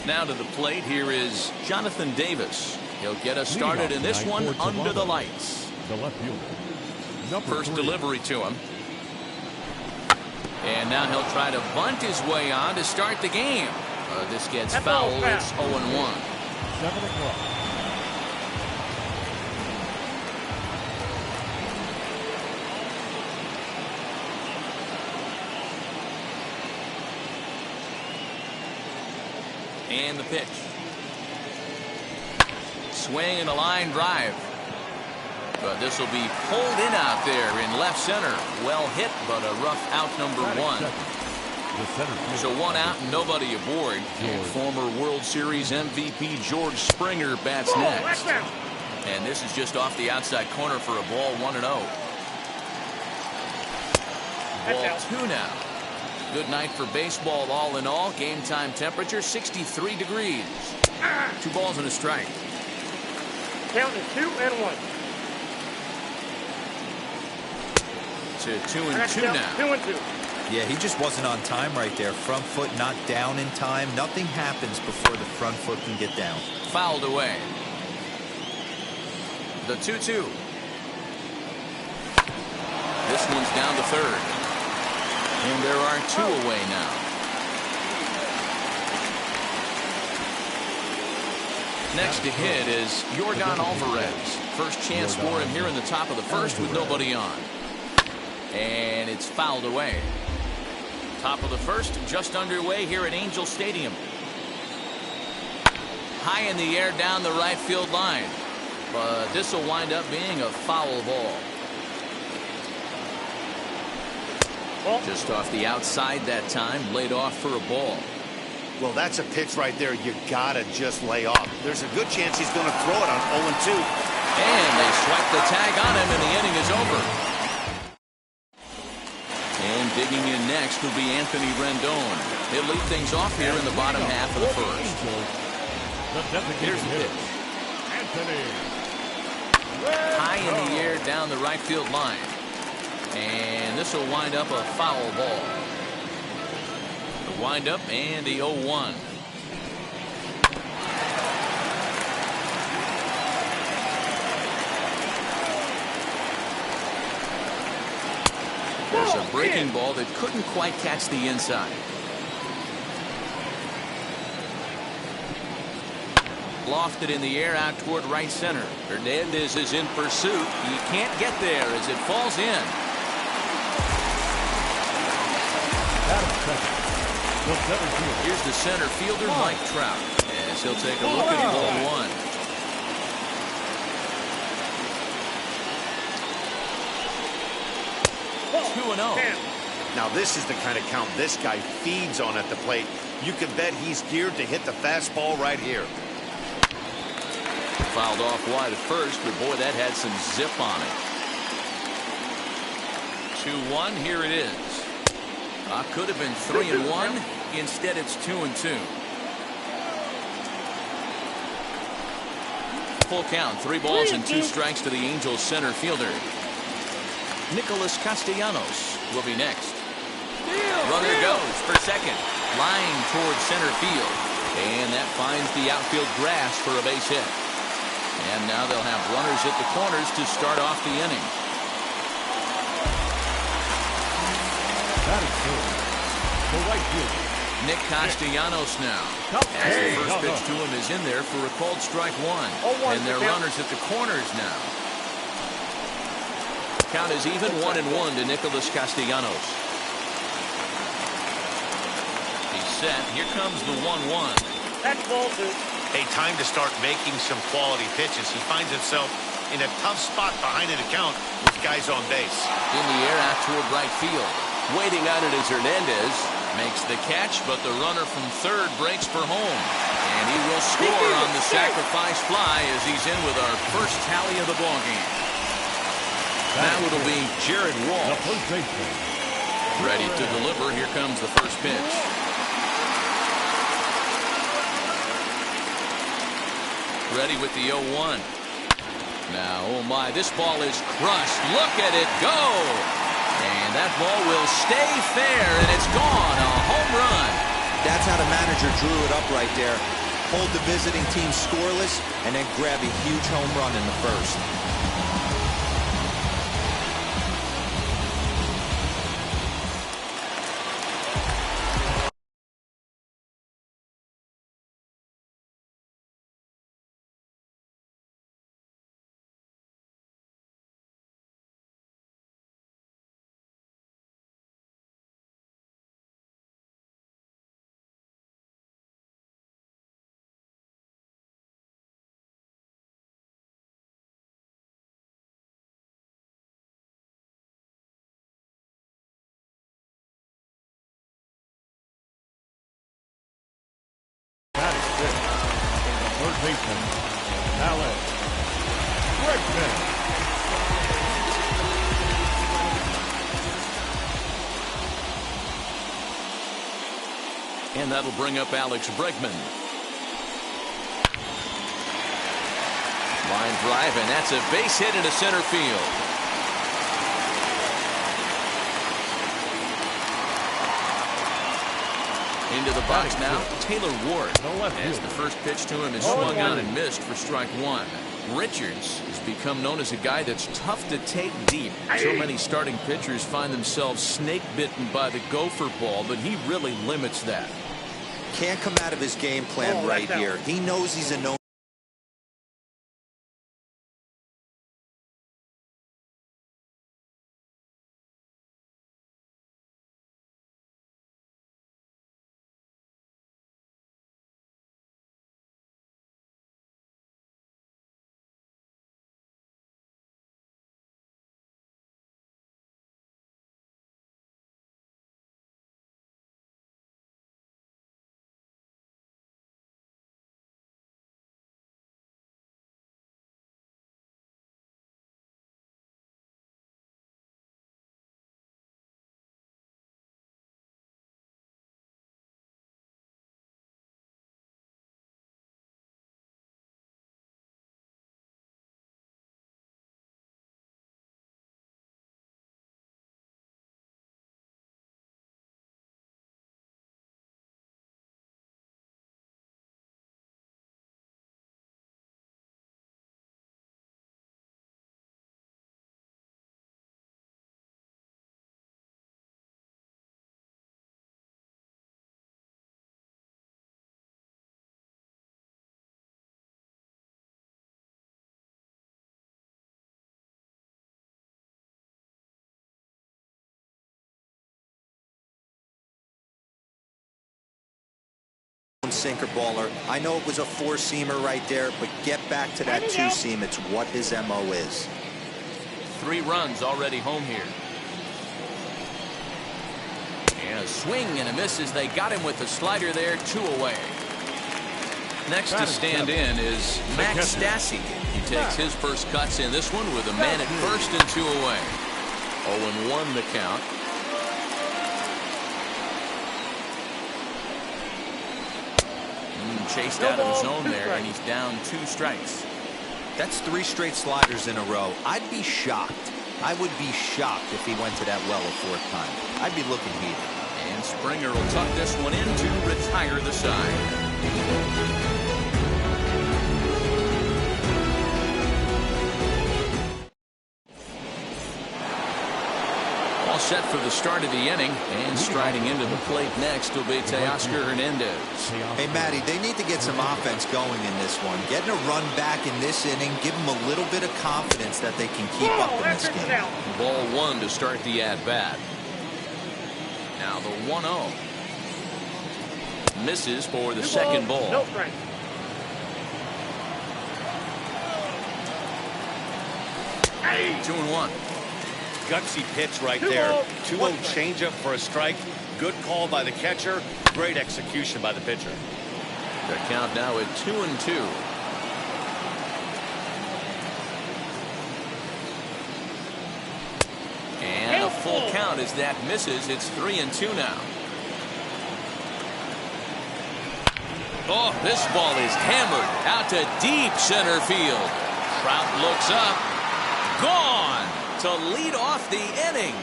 Now to the plate, here is Jonathan Davis. He'll get us started in this one under the lights. The left fielder. First delivery to him. And now he'll try to bunt his way on to start the game. This gets foul. It's 0-1. 7 o'clock. And the pitch. Swing and a line drive. But this will be pulled in out there in left center. Well hit, but a rough out number one. So one out and nobody aboard. And former World Series MVP George Springer bats next. And this is just off the outside corner for a ball 1-0. Ball 2 now. Good night for baseball all in all. Game time temperature 63 degrees. 2 balls and a strike. Count is 2-1. To 2-2 now. 2-2. Yeah, he just wasn't on time right there. Front foot not down in time. Nothing happens before the front foot can get down. Fouled away. The 2-2. This one's down to third. And there are 2 away now. Next to hit is Yordan Alvarez. First chance for him here in the top of the first with nobody on. And it's fouled away. Top of the first just underway here at Angel Stadium. High in the air down the right field line. But this will wind up being a foul ball. Just off the outside that time, laid off for a ball. Well, that's a pitch right there you gotta just lay off. There's a good chance he's going to throw it on 0-2. And they swipe the tag on him and the inning is over. And digging in next will be Anthony Rendon. He'll lead things off here in the bottom half of the first. Here's the pitch. High in the air down the right field line. And this will wind up a foul ball. The wind up and the 0-1. There's a breaking ball that couldn't quite catch the inside. Lofted in the air out toward right center. Hernandez is in pursuit. He can't get there as it falls in. Here's the center fielder, Mike Trout, as he'll take a look at ball 1. Now this is the kind of count this guy feeds on at the plate. You can bet he's geared to hit the fastball right here. Fouled off wide at first, but boy, that had some zip on it. 2-1, here it is. Could have been 3-1. Instead, it's 2-2. Full count, 3 balls and 2 strikes to the Angels center fielder. Nicholas Castellanos will be next. Runner goes for second. Line towards center field. And that finds the outfield grass for a base hit. And now they'll have runners at the corners to start off the inning. That is good. The right fielder. Nick Castellanos now. As the first pitch to him is in there for a called strike 1. And they're runners at the corners now. Count is even 1-1 to Nicholas Castellanos. He's set. Here comes the 1-1. That's ball 2. Hey, time to start making some quality pitches. He finds himself in a tough spot behind an account with guys on base. In the air out toward right field. Waiting on it is Hernandez. Makes the catch, but the runner from third breaks for home. And he will score on the sacrifice fly as he's in with our first tally of the ballgame. Now it'll be Jared Walsh. Ready to deliver. Here comes the first pitch. Ready with the 0-1. Now, oh my, this ball is crushed. Look at it go. And that ball will stay fair, and it's gone. A home run. that's how the manager drew it up right there. Hold the visiting team scoreless and then grab a huge home run in the first. That is good. The third baseman, Alex Bregman. And that'll bring up Alex Bregman. Line drive, and that's a base hit into center field. Into the box now, Taylor Ward. As the first pitch to him is swung on and missed for strike one. Richards has become known as a guy that's tough to take deep. So many starting pitchers find themselves snake bitten by the gopher ball, but he really limits that. Can't come out of his game plan right here. He knows he's a no. Sinker baller. I know it was a four-seamer right there, but get back to that two-seam. It's what his MO is. 3 runs already home here. And a swing and a miss as they got him with the slider there, 2 away. Next to stand in is Max Stassi. He takes his first cuts in this one with a man at first and 2 away. 0-1 the count. Chased out of the zone there, and he's down 2 strikes. That's 3 straight sliders in a row. I'd be shocked. I would be shocked if he went to that well a 4th time. I'd be looking heated. And Springer will tuck this one in to retire the side. All set for the start of the inning, and striding into the plate next will be Teoscar Hernandez. Hey, Matty, they need to get some offense going in this one. Getting a run back in this inning, give them a little bit of confidence that they can keep up in this game. Ball 1 to start the at-bat. Now the 1-0. Misses for the second ball. No strike. Hey. 2-1. Gutsy pitch right there. 2-0 changeup for a strike. Good call by the catcher. Great execution by the pitcher. The count now at 2-2. And a full count as that misses. It's 3-2 now. Oh, this ball is hammered out to deep center field. Trout looks up. Gone to lead off the inning.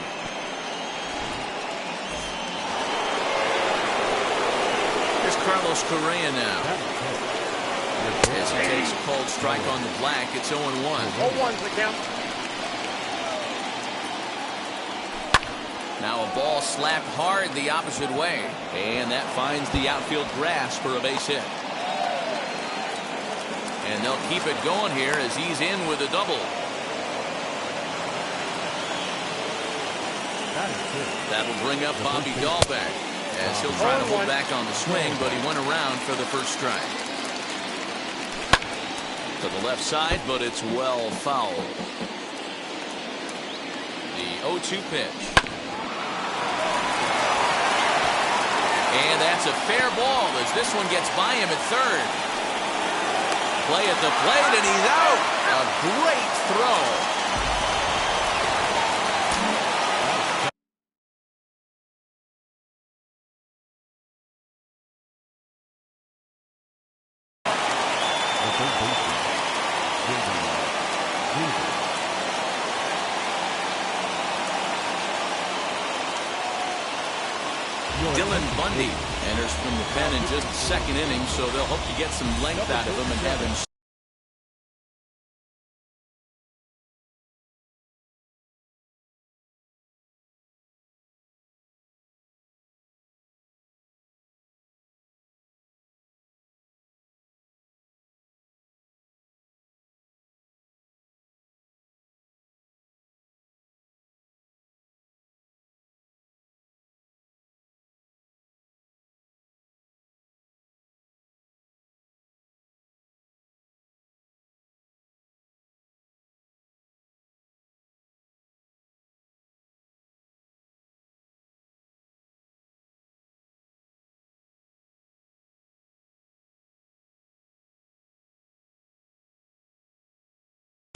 Here's Carlos Correa now. As he takes a cold strike on the black, it's 0-1. 0-1's the count. Now a ball slapped hard the opposite way. And that finds the outfield grass for a base hit. And they'll keep it going here as he's in with a double. That'll bring up Bobby Dahlbeck as he'll try to hold back on the swing, but he went around for the first strike. To the left side, but it's well fouled. The 0-2 pitch. And that's a fair ball as this one gets by him at third. Play at the plate, and he's out. A great throw. Dylan Bundy enters from the pen in just the second inning, so they'll hope to get some length out of him and have him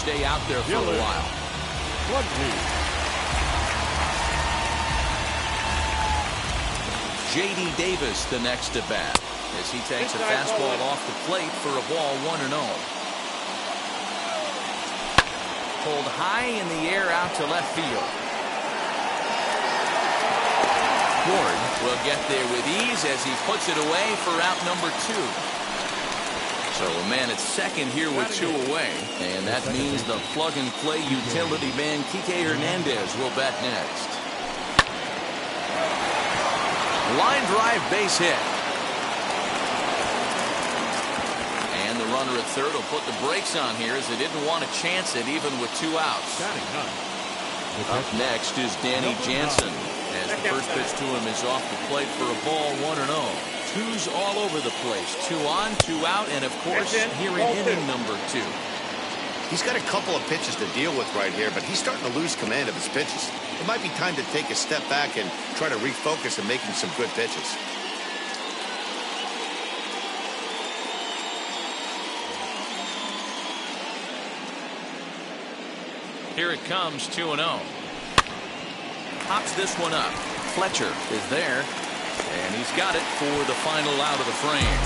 stay out there for a while. J.D. Davis the next at bat as he takes a fastball off the plate for a ball 1-0. Pulled high in the air out to left field. Ward will get there with ease as he puts it away for out number 2. So a man at second here with 2 away. And that means the plug-and-play utility man Kike Hernandez will bat next. Line drive base hit. And the runner at third will put the brakes on here as they didn't want to chance it even with 2 outs. Up next is Danny Jansen as the first pitch to him is off the plate for a ball 1-0. Twos all over the place. 2 on, 2 out, and of course here in inning number 2. He's got a couple of pitches to deal with right here, but he's starting to lose command of his pitches. It might be time to take a step back and try to refocus on making some good pitches. Here it comes, 2-0. Pops this one up. Fletcher is there. And he's got it for the final out of the frame.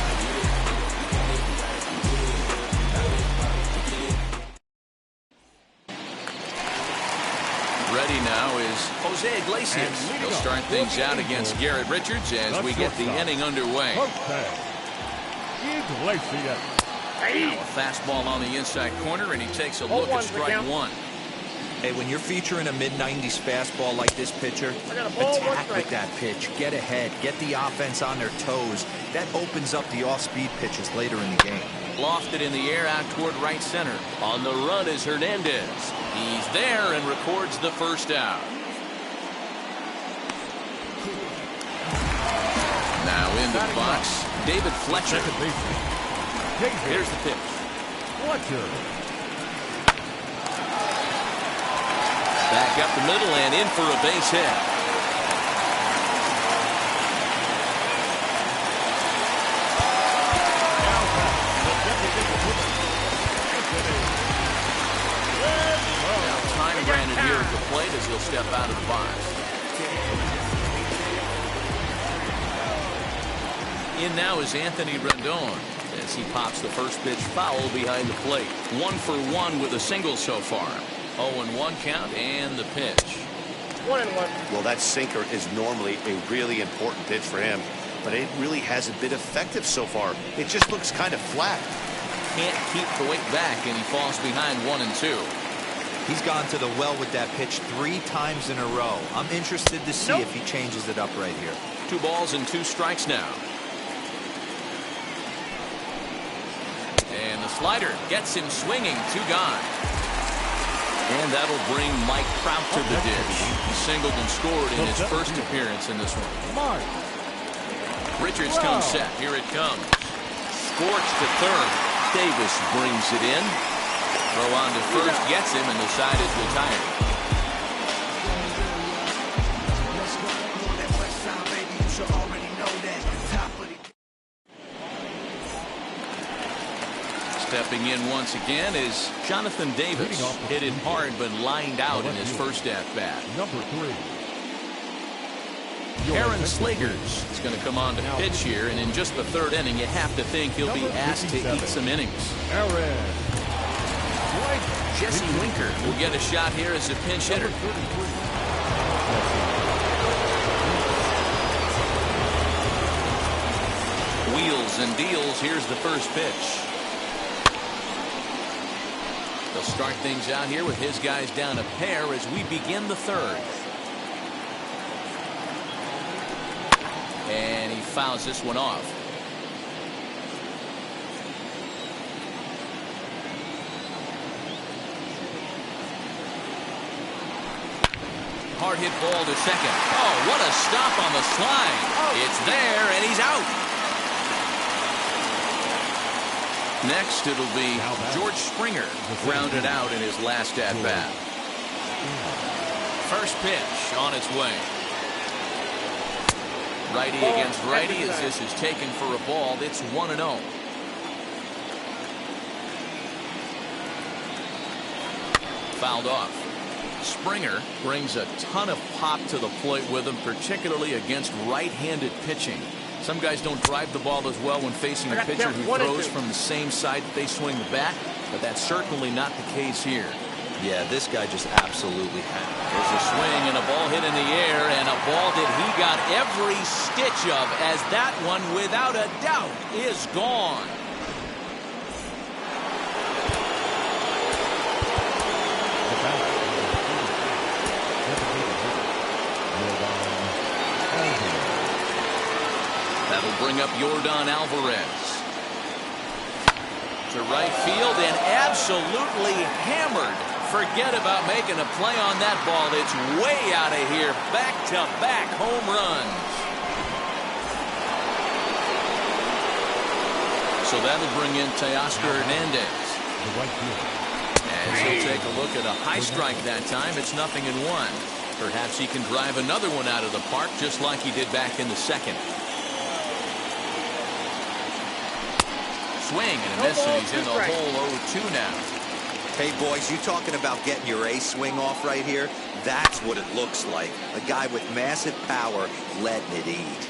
Ready now is Jose Iglesias. He'll start things out against Garrett Richards as we get the inning underway. Now a fastball on the inside corner, and he takes a look at strike 1. Hey, when you're featuring a mid-90s fastball like this pitcher, attack with that pitch. Get ahead. Get the offense on their toes. That opens up the off-speed pitches later in the game. Lofted in the air out toward right center. On the run is Hernandez. He's there and records the first out. Now in the box, David Fletcher. Here's the pitch. Fletcher. Back up the middle and in for a base hit. Now time granted here at the plate as he'll step out of the box. In now is Anthony Rendon as he pops the first pitch foul behind the plate. 1 for 1 with a single so far. 0-1 count and the pitch. 1-1. Well, that sinker is normally a really important pitch for him. but it really hasn't been effective so far. It just looks kind of flat. Can't keep the weight back, and he falls behind 1-2. He's gone to the well with that pitch 3 times in a row. I'm interested to see if he changes it up right here. 2 balls and 2 strikes now. And the slider gets him swinging. 2 gone. And that'll bring Mike Trout to the dish. He singled and scored in his first appearance in this one. Richards comes set. Here it comes. Scorched to third. Davis brings it in. Throw on to first gets him, and the side is retired. Stepping in once again is Jonathan Davis. Hit it hard but lined out in his first at-bat. Number 3. Aaron Slegers is going to come on to pitch here, and in just the 3rd inning, you have to think he'll be asked to eat some innings. Jesse Winker will get a shot here as a pinch hitter. Wheels and deals. Here's the first pitch. They'll start things out here with his guys down a pair as we begin the 3rd. And he fouls this one off. Hard hit ball to second. Oh, what a stop on the slide. It's there, and he's out. Next, it'll be George Springer, grounded out in his last at-bat. First pitch on its way. Righty against righty as this is taken for a ball. It's 1-0. Fouled off. Springer brings a ton of pop to the plate with him, particularly against right-handed pitching. Some guys don't drive the ball as well when facing a pitcher who throws from the same side that they swing the bat, but that's certainly not the case here. Yeah, this guy just absolutely had it. There's a swing and a ball hit in the air, and a ball that he got every stitch of, as that one, without a doubt, is gone. That'll bring up Yordan Alvarez to right field and absolutely hammered. Forget about making a play on that ball. It's way out of here. Back-to-back home runs. So that'll bring in Teoscar Hernandez. As he'll take a look at a high strike that time. It's 0-1. Perhaps he can drive another one out of the park just like he did back in the 2nd. Swing and a miss, and he's in the hole 0-2 now. Hey, boys, you talking about getting your A swing off right here? That's what it looks like. A guy with massive power letting it eat.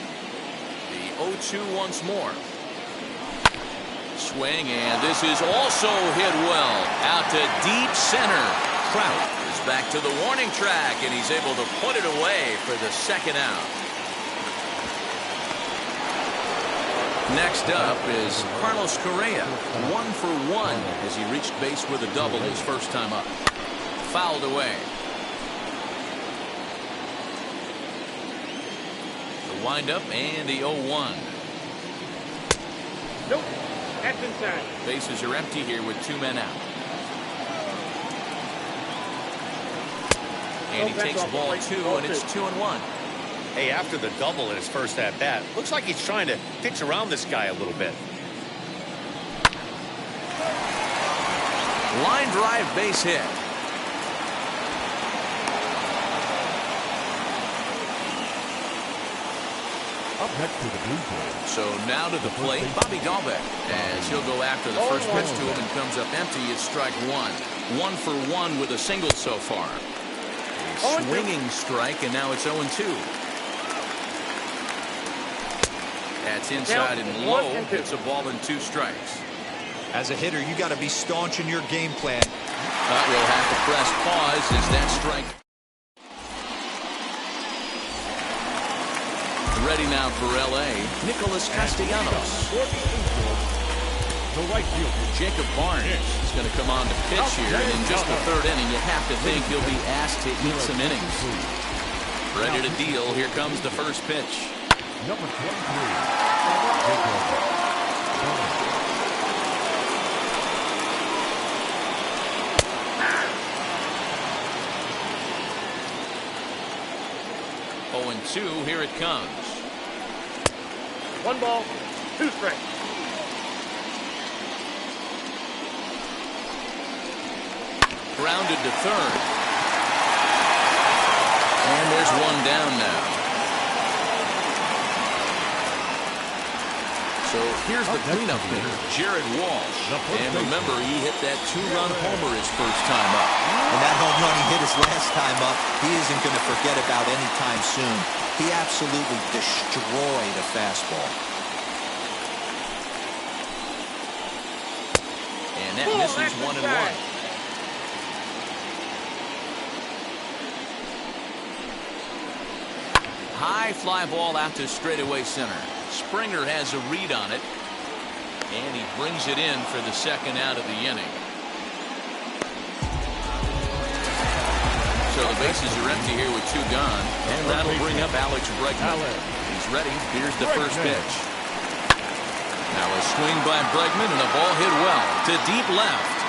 The 0-2 once more. Swing, and this is also hit well. Out to deep center. Trout is back to the warning track, and he's able to put it away for the 2nd out. Next up is Carlos Correa, 1 for 1 as he reached base with a double his first time up. Fouled away. The windup and the 0-1. Nope. That's inside. Bases are empty here with 2 men out. And he takes ball 2, and it's 2-1. Hey, after the double in his first at-bat, looks like he's trying to pitch around this guy a little bit. Line drive base hit. Up next to the Blue Jays. So now to the plate, Bobby Dahlbeck, as he'll go after the first pitch to him and comes up empty. It's strike 1. 1 for 1 with a single so far. A swinging strike, and now it's 0-2. That's inside and low. It's a ball and 2 strikes. As a hitter, you got to be staunch in your game plan. But we'll have to press pause as that strike. ready now for L.A., Nicholas Castellanos. The right fielder, Jacob Barnes is going to come on to pitch here. And in just the third inning, you have to think he'll be asked to eat some innings. Ready to deal. Here comes the first pitch. number 23. 0-2, here it comes. 1 ball, 2 strikes. Grounded to third. And there's one down now. So here's the cleanup hitter, Jared Walsh. And remember, he hit that 2-run homer his first time up. And that home run he hit his last time up, he isn't going to forget about any time soon. He absolutely destroyed a fastball. And that misses 1-1. High fly ball out to straightaway center. Springer has a read on it, and he brings it in for the second out of the inning. So the bases are empty here with 2 gone, and that'll bring up Alex Bregman. He's ready. Here's the first pitch. Now a swing by Bregman and a ball hit well to deep left.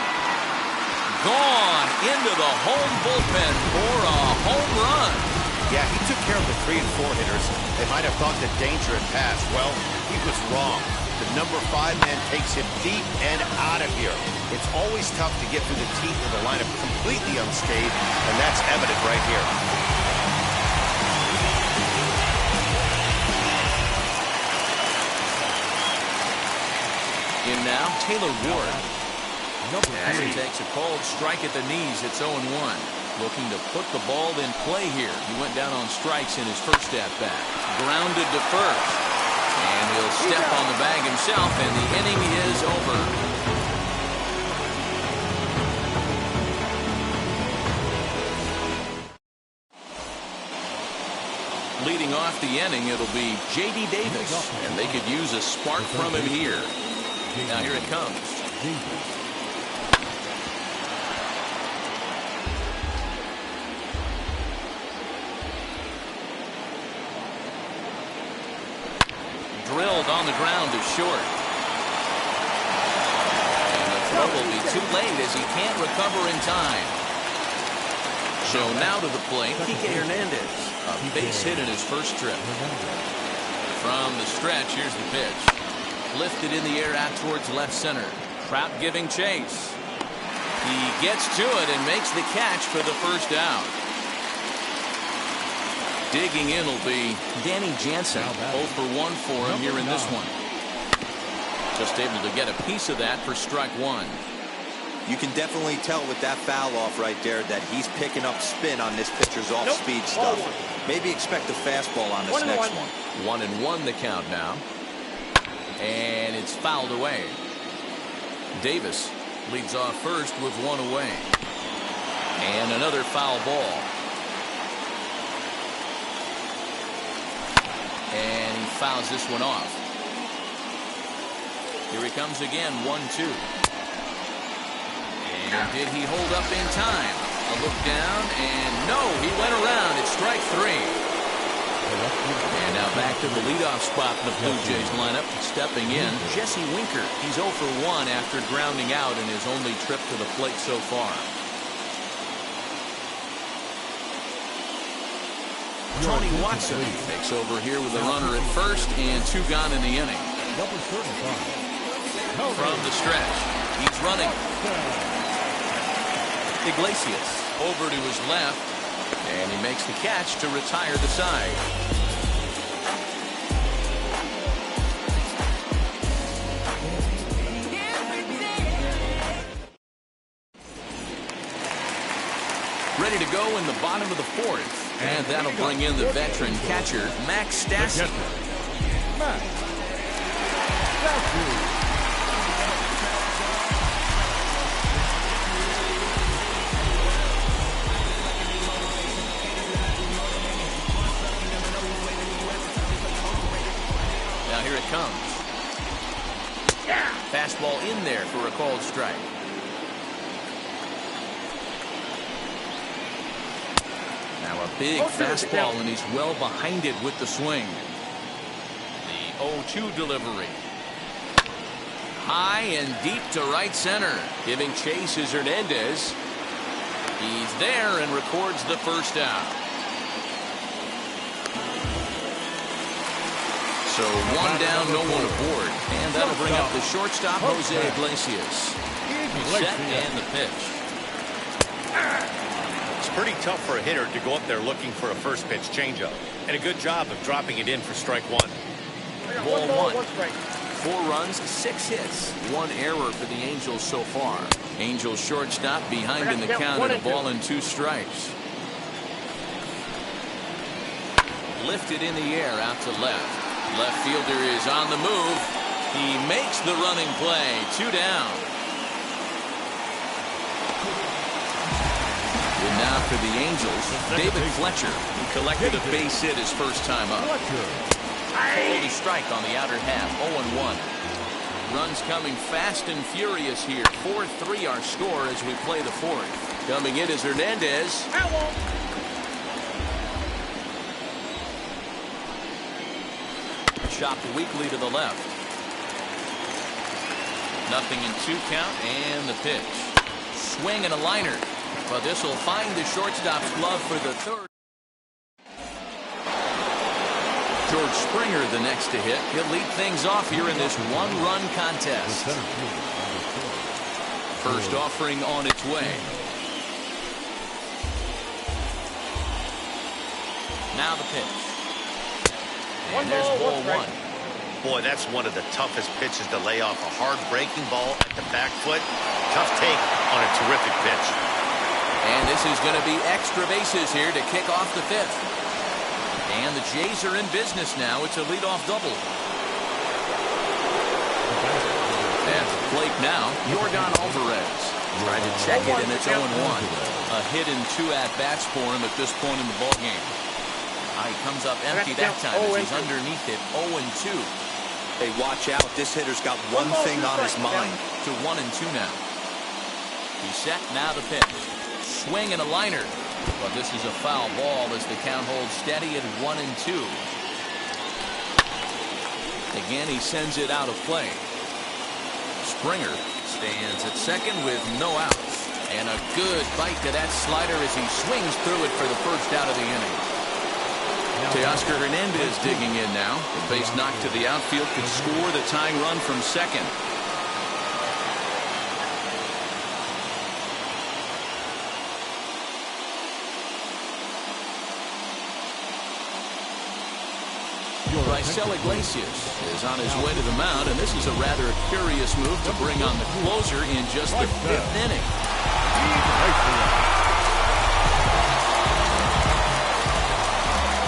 Gone into the home bullpen for a home run. Yeah, he took care of the 3 and 4 hitters. They might have thought that danger had passed. Well, he was wrong. The number 5 man takes him deep and out of here. It's always tough to get through the teeth of the lineup completely unscathed, and that's evident right here. In now, Taylor Ward. As he takes a cold strike at the knees, it's 0-1. Looking to put the ball in play here. He went down on strikes in his first at-bat. Grounded to first. And he'll step on the bag himself, and the inning is over. Leading off the inning, it'll be J.D. Davis. And they could use a spark from him here. Now here it comes. Drilled on the ground to short. And the throw will be too late as he can't recover in time. So now to the plate, Kike Hernandez. A base hit in his first trip. From the stretch, here's the pitch. Lifted in the air out towards left center. Trout giving chase. He gets to it and makes the catch for the first out. Digging in will be Danny Jansen. 0 for 1 for him here in this one. Just able to get a piece of that for strike 1. You can definitely tell with that foul off right there that he's picking up spin on this pitcher's off-speed stuff. Maybe expect a fastball on this next one. 1-1 the count now. And it's fouled away. Davis leads off first with 1 away. And another foul ball. And he fouls this one off. Here he comes again, 1-2. And did he hold up in time? A look down, and no, he went around. It's strike 3. And now back to the leadoff spot in the Blue Jays lineup. Stepping in, Jesse Winker. He's 0 for 1 after grounding out in his only trip to the plate so far. Tony Watson takes over here with a runner at first and 2 gone in the inning. From the stretch, he's running. Iglesias over to his left, and he makes the catch to retire the side. Ready to go in the bottom of the 4th, and that'll bring in the veteran catcher, Max Stassi. Fastball in there for a called strike. Now a big fastball, and he's well behind it with the swing. The 0-2 delivery. High and deep to right center. Giving chase is Hernandez. He's there and records the first out. So one down, no one aboard. And that'll bring up the shortstop, Jose Iglesias. He's set and the pitch. It's pretty tough for a hitter to go up there looking for a first pitch changeup. And a good job of dropping it in for strike one. Ball one. 4 runs, 6 hits, 1 error for the Angels so far. Angels shortstop behind in the count at a ball and 2 strikes. Lifted in the air out to left. Left fielder is on the move. He makes the running play. 2 down. And now for the Angels, David Fletcher, who collected a base hit his first time up. Full to strike on the outer half. 0-1. Runs coming fast and furious here. 4-3 our score as we play the 4th. Coming in is Hernandez. Chopped weakly to the left. Nothing in 2 count, and the pitch. Swing and a liner. But this will find the shortstop's glove for the 3rd. George Springer the next to hit. He'll lead things off here in this 1-run contest. First offering on its way. Now the pitch. And there's ball 1. Boy, that's one of the toughest pitches to lay off. A hard breaking ball at the back foot. Tough take on a terrific pitch. And this is going to be extra bases here to kick off the 5th. And the Jays are in business now. It's a leadoff double. At the plate now, Yordan Alvarez. Tried to check it, and it's 0-1. A hit in 2 at-bats for him at this point in the ballgame. He comes up empty that time as he's underneath it. 0-2. Hey, watch out. This hitter's got one thing on his mind. To 1-2 now. He's set. Now the pitch. Swing and a liner. But this is a foul ball as the count holds steady at 1-2. Again, he sends it out of play. Springer stands at second with no outs. And a good bite to that slider as he swings through it for the first out of the inning. Teoscar Hernandez digging in now. The base knocked to the outfield could score the tying run from second. Raisel Iglesias is on his way to the mound, and this is a rather curious move to bring on the closer in just the 5th inning.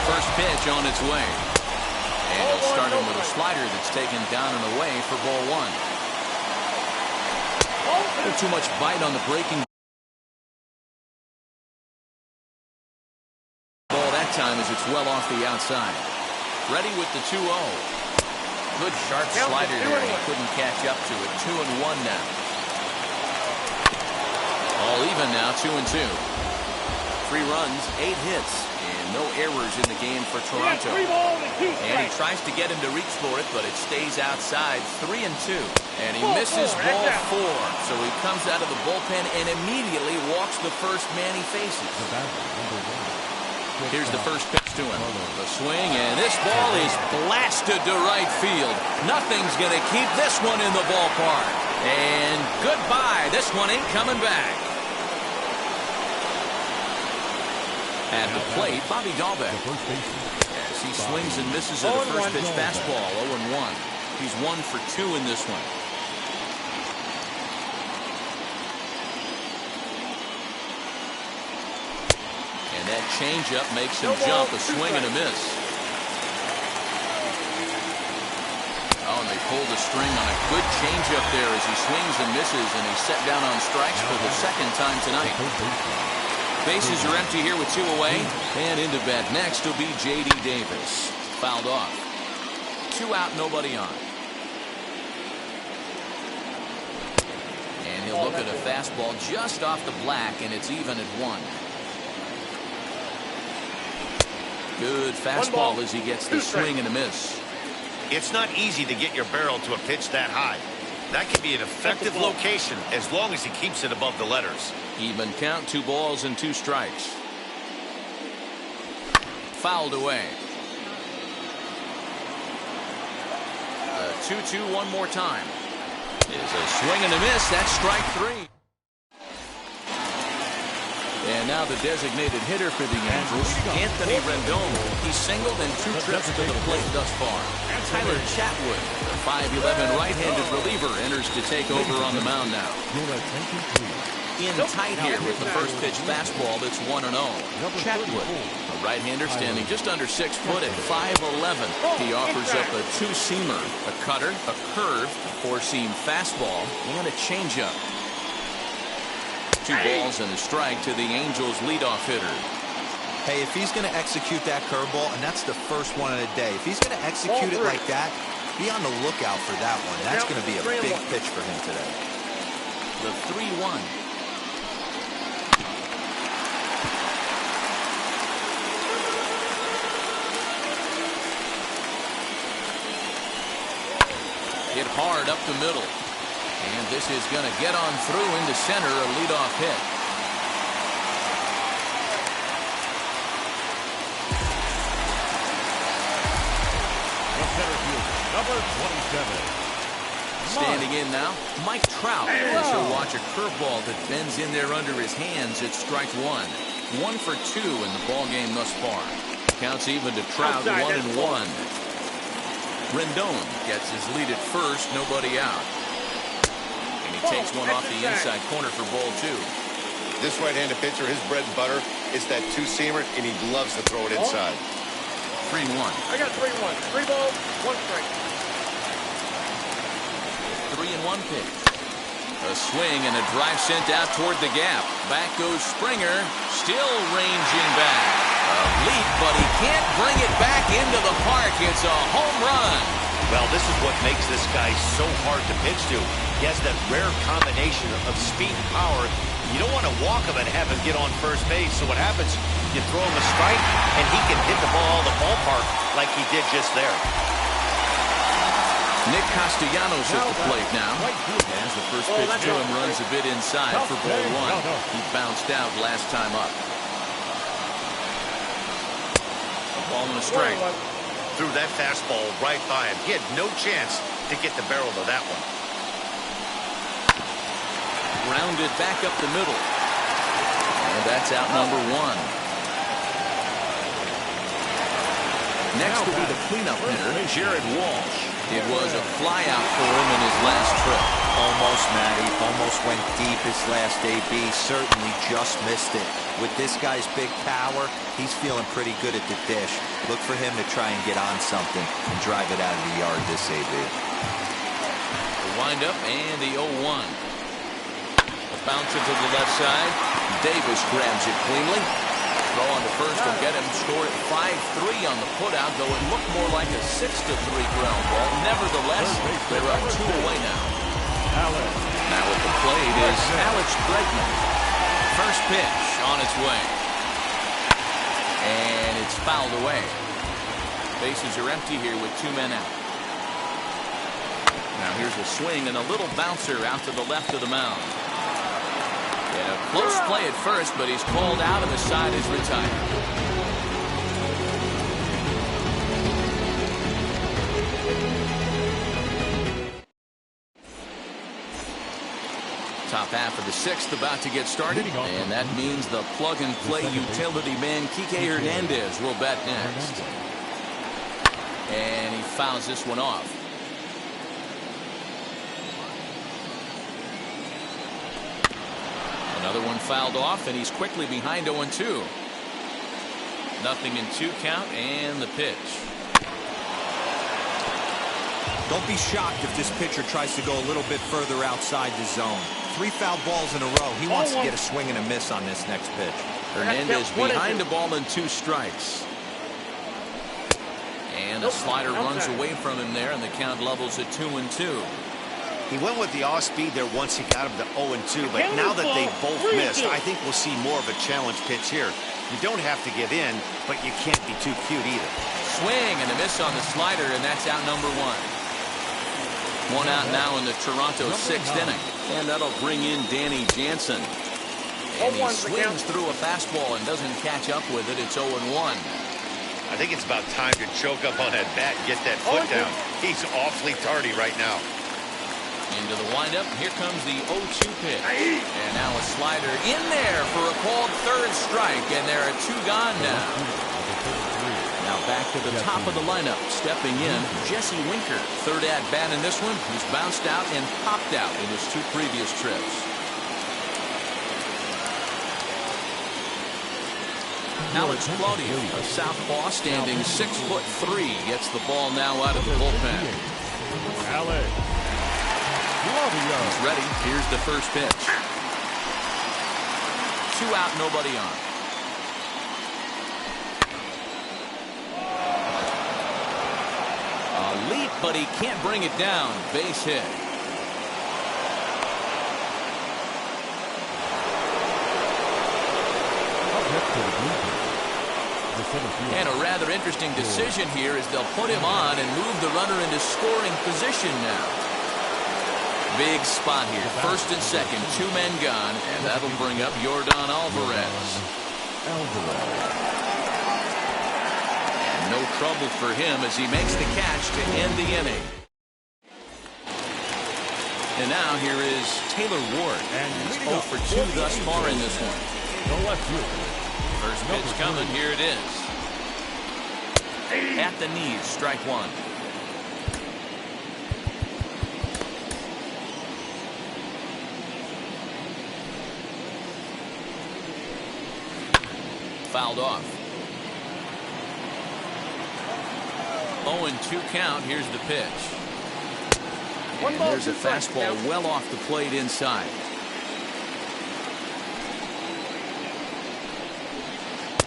First pitch on its way. And he'll start him with a slider that's taken down and away for ball 1. A little too much bite on the breaking ball that time as it's well off the outside. Ready with the 2-0. Good sharp slider there. He couldn't catch up to it. 2-1 now. All even now, 2-2. 3 runs, 8 hits, and no errors in the game for Toronto. And he tries to get him to reach for it, but it stays outside. 3-2. And he misses ball 4. So he comes out of the bullpen and immediately walks the first man he faces. Here's the first pitch to him. The swing, and this ball is blasted to right field. Nothing's going to keep this one in the ballpark. And goodbye. This one ain't coming back. At the plate, Bobby Dahlbeck. As he swings and misses at a first pitch fastball. 0-1. He's 1 for 2 in this one. And that changeup makes him jump. A swing and a miss. Oh, and they pulled the string on a good changeup there as he swings and misses, and he's set down on strikes for the 2nd time tonight. Bases are empty here with 2 away, and into bat next will be J.D. Davis. Fouled off. 2 out, nobody on. And he'll look at a fastball just off the black, and it's even at 1. Good fastball as he gets the swing and a miss. It's not easy to get your barrel to a pitch that high. That can be an effective location as long as he keeps it above the letters. Even count, 2 balls and 2 strikes. Fouled away. 2-2 one more time. Is a swing and a miss. That's strike 3. And now the designated hitter for the Angels, Anthony Rendon. He's singled in 2 trips to the plate thus far. Tyler Chatwood, the 5'11" right-handed reliever, enters to take over on the mound now. In tight here with the first pitch fastball that's 1-0. Chatwood, a right-hander standing just under 6 foot at 5'11". He offers up a 2-seamer, a cutter, a curve, a 4-seam fastball, and a changeup. 2 balls and a strike to the Angels leadoff hitter. Hey, if he's going to execute that curveball, and that's the first one of the day, if he's going to execute it like that, be on the lookout for that one. That's going to be a big pitch for him today. The 3-1. Hit hard up the middle. And this is going to get on through into center, a leadoff hit. The center fielder, number 27. Standing in now, Mike Trout. As he'll watch a curveball that bends in there under his hands at strike 1. 1 for 2 in the ball game thus far. Counts even to Trout, 1-1. Rendon gets his lead at first, nobody out. Takes one off the inside corner for ball 2. This right-handed pitcher, his bread and butter is that 2-seamer, and he loves to throw it inside. 3-1. I got 3-1. 3 balls, 1 strike. 3-1 pitch. A swing and a drive sent out toward the gap. Back goes Springer, still ranging back. A leap, but he can't bring it back into the park. It's a home run. Well, this is what makes this guy so hard to pitch to. He has that rare combination of speed and power. You don't want to walk him and have him get on first base. So what happens, you throw him a strike, and he can hit the ball in the ballpark like he did just there. Nick Castellanos at the plate now. As the first pitch to him runs a bit inside for ball 1. He bounced out last time up. A ball and a strike. Threw that fastball right by him. He had no chance to get the barrel of that one. Grounded back up the middle. And that's out number 1. Next will be the cleanup hitter, Jared Walsh. It was a flyout for him in his last trip. Almost, Matty. Almost went deep his last AB. Certainly just missed it. With this guy's big power, he's feeling pretty good at the dish. Look for him to try and get on something and drive it out of the yard this AB. The windup and the 0-1. A bouncer to the left side. Davis grabs it cleanly. Throw on the first will get him scored at 5-3 on the putout, though it looked more like a 6-3 ground ball. Nevertheless, they're up 2 away now. Now at the plate is Alex Bregman. First pitch on its way. And it's fouled away. Bases are empty here with 2 men out. Now here's a swing and a little bouncer out to the left of the mound. And a close play at first, but he's called out and the side is retired. Top half of the 6th about to get started, and that means the plug-and-play utility man Kike Hernandez will bat next. And he fouls this one off. Another one fouled off, and he's quickly behind 0-2. Nothing in 2 count, and the pitch. Don't be shocked if this pitcher tries to go a little bit further outside the zone. 3 foul balls in a row. He wants to get a swing and a miss on this next pitch. Hernandez behind the ball and 2 strikes. And a slider runs away from him there, and the count levels at 2-2. He went with the off speed there once he got him to 0-2, but now that they both missed, I think we'll see more of a challenge pitch here. You don't have to give in, but you can't be too cute either. Swing and a miss on the slider, and that's out number one. One out now in the Toronto sixth inning. And that'll bring in Danny Jansen. And he swings through a fastball and doesn't catch up with it. It's 0-1. I think it's about time to choke up on that bat and get that foot down. He's awfully tardy right now. Into the windup. Here comes the 0-2 pitch. And now a slider in there for a called third strike. And there are two gone now. Now back to the top of the lineup. Stepping in, Jesse Winker. Third at bat in this one. He's bounced out and popped out in his two previous trips. Alex Claudio, a southpaw standing 6'3", gets the ball now out of the bullpen. Alex Claudio. He's ready. Here's the first pitch. 2 out, nobody on. A leap, but he can't bring it down. Base hit. And a rather interesting decision here as they'll put him on and move the runner into scoring position now. Big spot here. First and second, 2 men gone, and that'll bring up Yordan Alvarez. And no trouble for him as he makes the catch to end the inning. And now here is Taylor Ward. He's 0 for 2 thus far in this one. First pitch coming. Here it is. At the knees, strike one. Fouled off. 0-2 count. Here's the pitch. And there's a fastball well off the plate inside.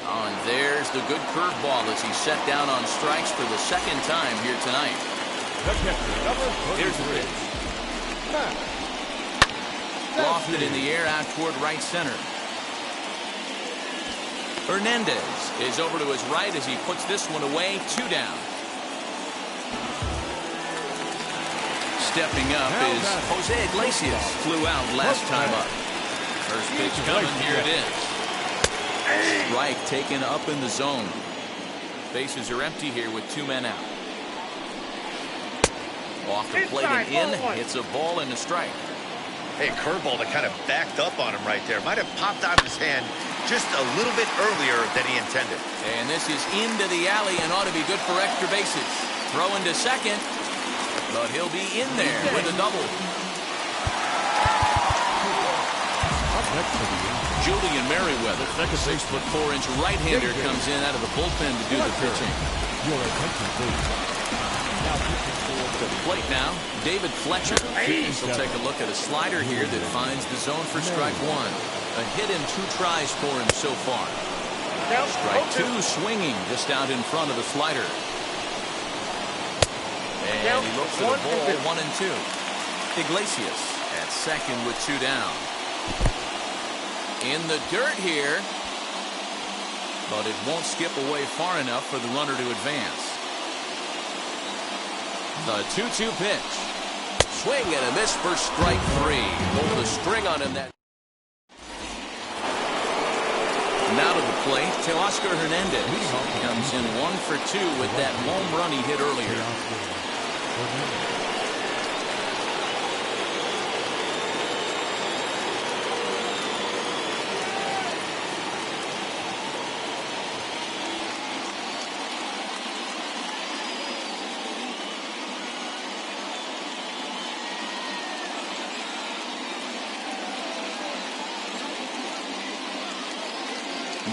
Oh, and there's the good curveball as he's set down on strikes for the second time here tonight. Here's the pitch. Lofted in the air out toward right center. Hernandez is over to his right as he puts this one away. 2 down. Stepping up is Jose Iglesias. Flew out last time up. First pitch coming. Here it is. Strike taken up in the zone. Bases are empty here with 2 men out. Off the plate and in. Hits a ball and a strike. Hey, curveball that kind of backed up on him right there. Might have popped out of his hand just a little bit earlier than he intended. And this is into the alley and ought to be good for extra bases. Throw into second, but he'll be in there with a double. Julian Merriweather, 6'4" right-hander, comes in out of the bullpen to do the pitching. To the plate now, David Fletcher. He'll take a look at a slider here that finds the zone for strike one. A hit in 2 tries for him so far. Strike 2, swinging just out in front of the slider. And he looks for the ball, 1-2. Iglesias at second with 2 down. In the dirt here, but it won't skip away far enough for the runner to advance. The 2-2 pitch. Swing and a miss for strike 3. Pulled the string on him. That. Now to the plate, Teoscar Hernandez comes in 1 for 2 with that home run he hit earlier.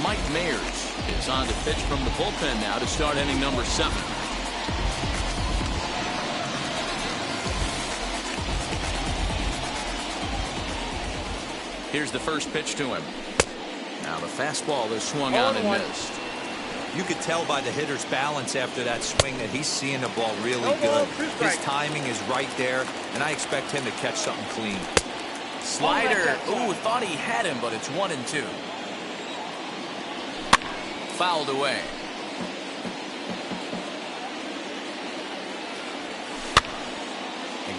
Mike Mayers is on to pitch from the bullpen now to start inning number 7. Here's the first pitch to him. Now the fastball is swung on and missed. You could tell by the hitter's balance after that swing that he's seeing the ball really good. His timing is right there, and I expect him to catch something clean. Slider. Ooh, thought he had him, but it's 1-2. Fouled away.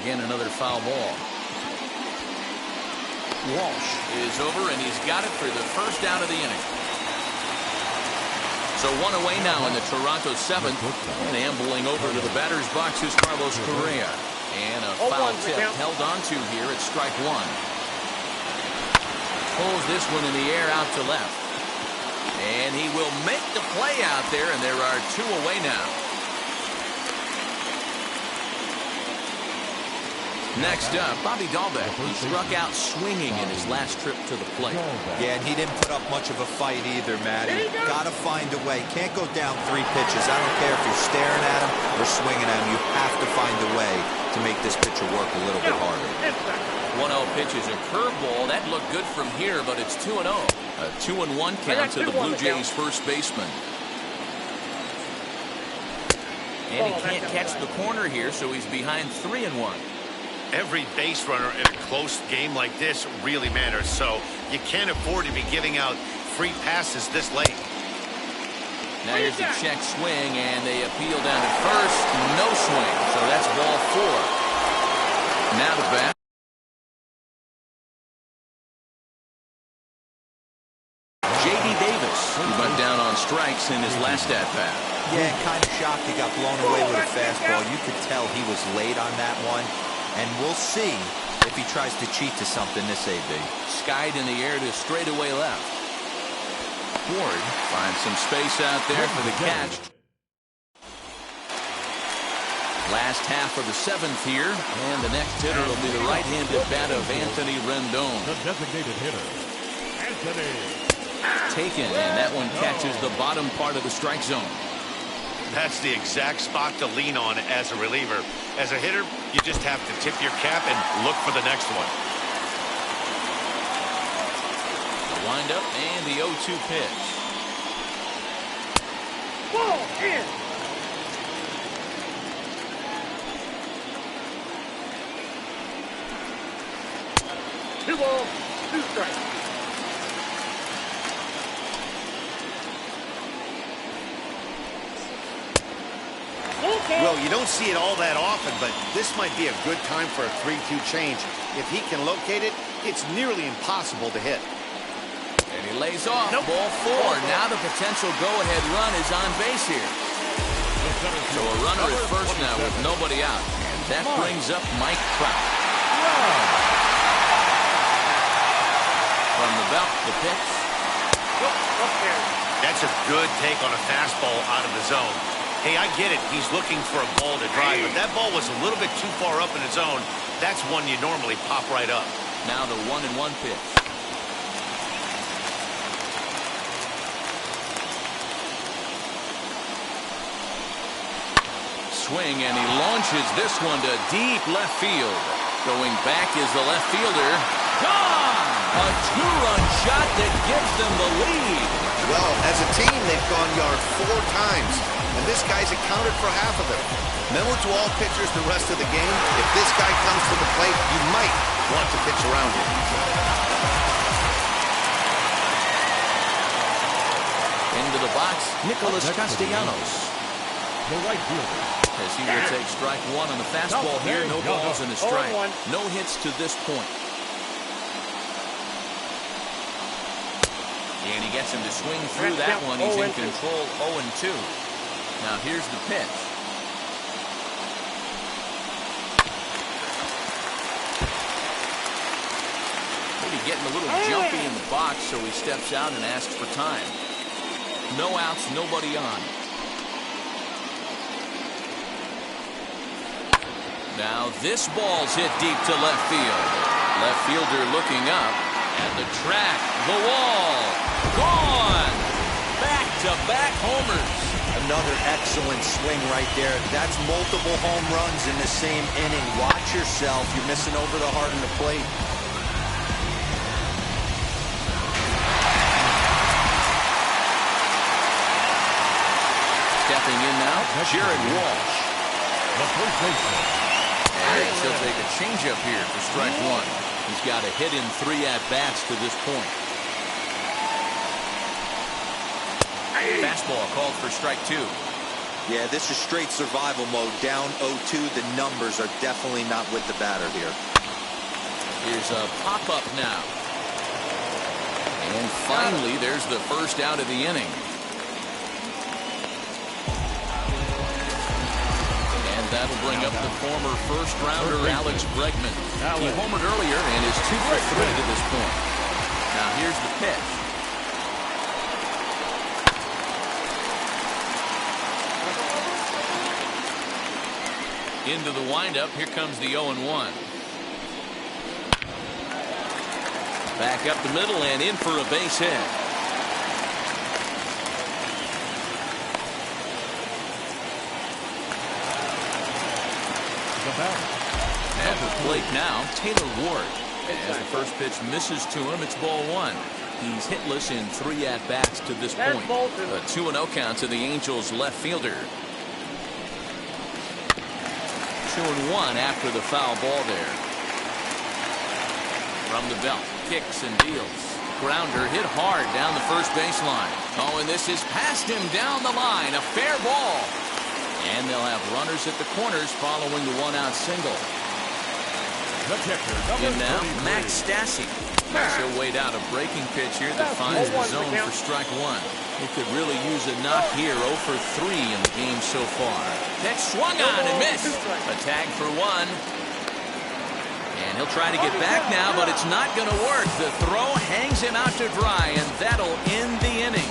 Again, another foul ball. Walsh is over, and he's got it for the first out of the inning. So one away now in the Toronto 7th. And ambling over to the batter's box is Carlos Correa. And a foul tip held on to here at strike one. Pulls this one in the air out to left. And he will make the play out there, and there are two away now. Next up, Bobby Dahlbeck. He struck out swinging in his last trip to the plate. Yeah, and he didn't put up much of a fight either, Matty. Got to find a way. Can't go down 3 pitches. I don't care if you're staring at him or swinging at him. You have to find a way to make this pitcher work a little bit harder. 1-0 pitch is a curveball. That looked good from here, but it's 2-0. A 2-1 count to the Blue Jays first baseman. And he can't catch the corner here, so he's behind 3-1. Every base runner in a close game like this really matters, so you can't afford to be giving out free passes this late. Now here's a check swing, and they appeal down to first. No swing, so that's ball 4. Now to bat. J.D. Davis, who went down on strikes in his last at-bat. Yeah, kind of shocked he got blown away with a fastball. You could tell he was late on that one. And we'll see if he tries to cheat to something this AB. Skied in the air to straightaway left. Ward finds some space out there for the catch. Last half of the 7th here, and the next hitter will be the right-handed bat of Anthony Rendon. The designated hitter, Anthony. Taken, and that one catches the bottom part of the strike zone. That's the exact spot to lean on as a reliever. As a hitter, you just have to tip your cap and look for the next one. The windup and the 0-2 pitch. Ball in. Two balls, 2 strikes. Well, you don't see it all that often, but this might be a good time for a 3-2 change. If he can locate it, it's nearly impossible to hit. And he lays off. Ball 4. Now the potential go-ahead run is on base here. So a runner at first now with nobody out. And that brings up Mike Trout. From the belt, the pitch. That's a good take on a fastball out of the zone. Hey, I get it. He's looking for a ball to drive, but that ball was a little bit too far up in the zone. That's one you normally pop right up. Now the 1-1 pitch. Swing, and he launches this one to deep left field. Going back is the left fielder. Gone! A 2-run shot that gives them the lead. Well, as a team, they've gone yard 4 times. And this guy's accounted for half of them. Remember to all pitchers the rest of the game, if this guy comes to the plate, you might want to pitch around him. Into the box, Nicholas Castellanos. The right fielder. As he will take strike 1 on the fastball here. No balls and a strike. No hits to this point. And he gets him to swing through that one. He's in control 0-2. Now here's the pitch. Maybe getting a little jumpy in the box, so he steps out and asks for time. No outs, nobody on. Now this ball's hit deep to left field. Left fielder looking up. At the track, the wall, gone! Back-to-back homers. Another excellent swing right there. That's multiple home runs in the same inning. Watch yourself. You're missing over the heart of the plate. Stepping in now, Jared Walsh. The first baseman. And he'll take a changeup here for strike one. He's got a hit in 3 at-bats to this point. Fastball called for strike 2. Yeah, this is straight survival mode. Down 0-2. The numbers are definitely not with the batter here. Here's a pop-up now. And finally, there's the first out of the inning. And that'll bring up the former first-rounder Alex Bregman. He homered earlier and is 2 for 3 to this point. Now here's the pitch. Into the windup. Here comes the 0-1. Back up the middle and in for a base hit. At the plate now, Taylor Ward. As the first pitch misses to him, it's ball 1. He's hitless in 3 at-bats to this point. A 2-0 count to the Angels left fielder. 2-1 after the foul ball there. From the belt, kicks and deals. Grounder hit hard down the first baseline. Oh, and this is past him down the line. A fair ball. And they'll have runners at the corners following the 1-out single. In now, Max Stassi. He'll wait out a breaking pitch here that finds the zone for strike 1. He could really use a knock here. 0 for 3 in the game so far. Pitch swung on and missed. A tag for 1. And he'll try to get back now, but it's not going to work. The throw hangs him out to dry, and that'll end the inning.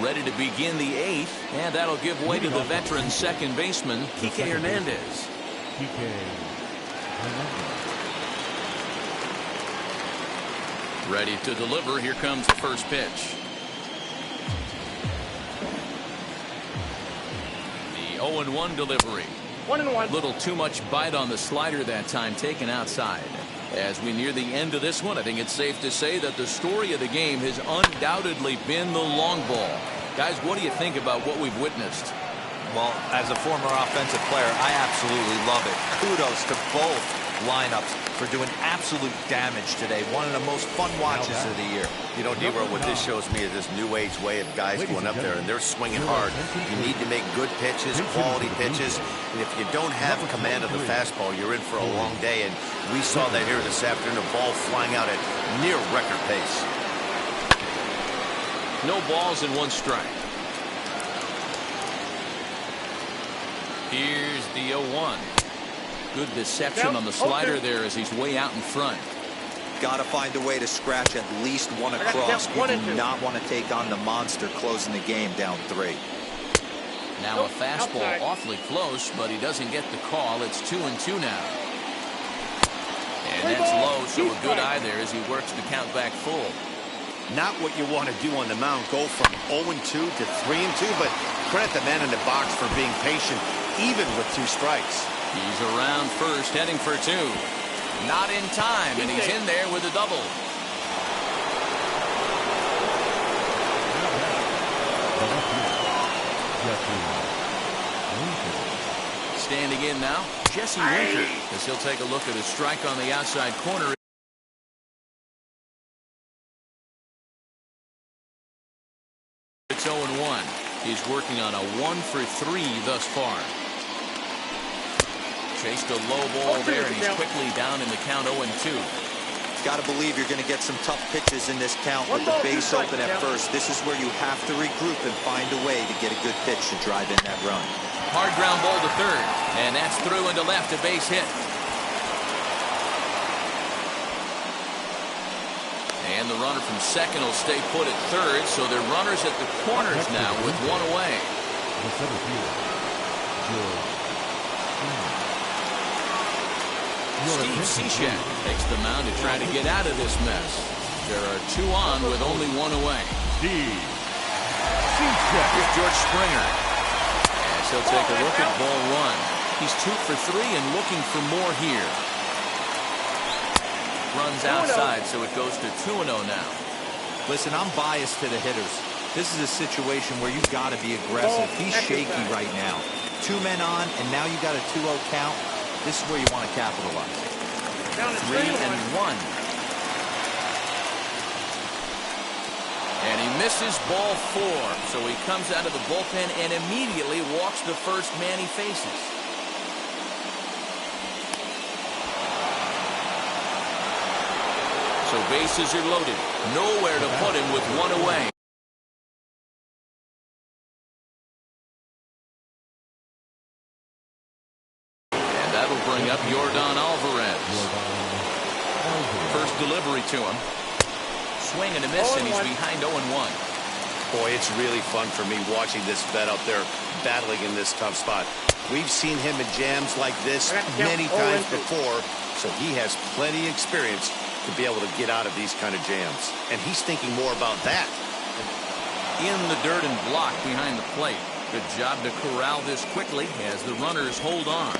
Ready to begin the 8th, and that'll give way to the veteran second baseman, Kike Hernandez. Ready to deliver. Here comes the first pitch. The 0-1 delivery. 1-1. Little too much bite on the slider that time, taken outside. As we near the end of this one, I think it's safe to say that the story of the game has undoubtedly been the long ball. Guys, what do you think about what we've witnessed? Well, as a former offensive player, I absolutely love it. Kudos to both lineups for doing absolute damage today. One of the most fun watches of the year. You know, Dero, what this shows me is this new age way of guys going up there and they're swinging hard. You need to make good pitches, quality pitches. And if you don't have command of the fastball, you're in for a long day. And we saw that here this afternoon, a ball flying out at near record pace. No balls and 1 strike. Here's the 0-1. Good deception on the slider there as he's way out in front. Got to find a way to scratch at least 1 across. You do not want to take on the monster closing the game down 3. Now a fastball awfully close, but he doesn't get the call. It's 2-2 now. And that's low, so a good eye there as he works the count back full. Not what you want to do on the mound, go from 0-2 to 3-2, but credit the man in the box for being patient, even with 2 strikes. He's around first, heading for 2. Not in time, and he's in there with a double. Standing in now, Jesse Winker, as he'll take a look at a strike on the outside corner. It's 0-1. He's working on a 1 for 3 thus far. Chased a low ball there, and he's quickly down in the count 0-2. Got to believe you're going to get some tough pitches in this count with the base open at first. This is where you have to regroup and find a way to get a good pitch to drive in that run. Hard ground ball to third, and that's through into left, a base hit. And the runner from second will stay put at third, so they're runners at the corners now with 1 away. Steve Cishek takes the mound to try to get out of this mess. There are 2 on with only 1 away. Here's George Springer. As he'll take a look at ball 1. He's 2 for 3 and looking for more here. runs outside, so it goes to 2-0 now. Listen, I'm biased to the hitters. This is a situation where you've got to be aggressive. He's shaky right now. 2 men on, and now you got a 2-0 count. This is where you want to capitalize. 3-1. And he misses ball 4. So he comes out of the bullpen and immediately walks the first man he faces. So bases are loaded. Nowhere to put him with 1 away. And that'll bring up Yordan Alvarez. First delivery to him. Swing and a miss, and he's behind 0-1. Boy, it's really fun for me watching this vet out there battling in this tough spot. We've seen him in jams like this many times before, so he has plenty of experience to be able to get out of these kind of jams. And he's thinking more about that. In the dirt and blocked behind the plate. Good job to corral this quickly as the runners hold on.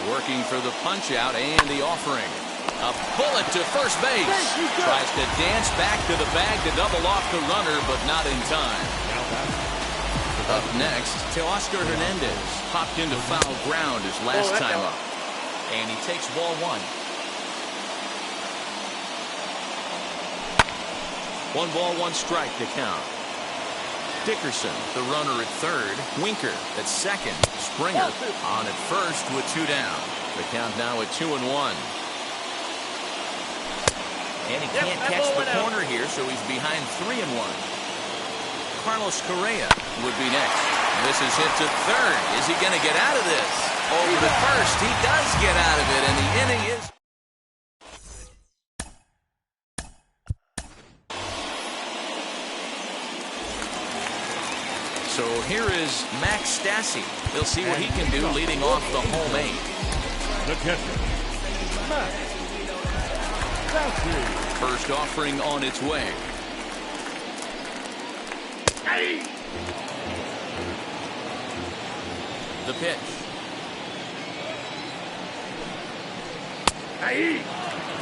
Working for the punch out and the offering. A bullet to first base. Tries to dance back to the bag to double off the runner, but not in time. Up next, Teoscar Hernandez popped into foul ground his last time up. And he takes ball 1. 1 ball, 1 strike to count. Dickerson, the runner at third. Winker at second. Springer on at first with 2 down. The count now at 2-1. And he can't catch the corner here, so he's behind 3-1. Carlos Correa would be next. This is hit to third. Is he going to get out of this? Over to first. He does get out of it, and the inning is... So here is Max Stassi. He'll see what he can do leading off the home 8. The catcher, Max Stassi. First offering on its way. The pitch.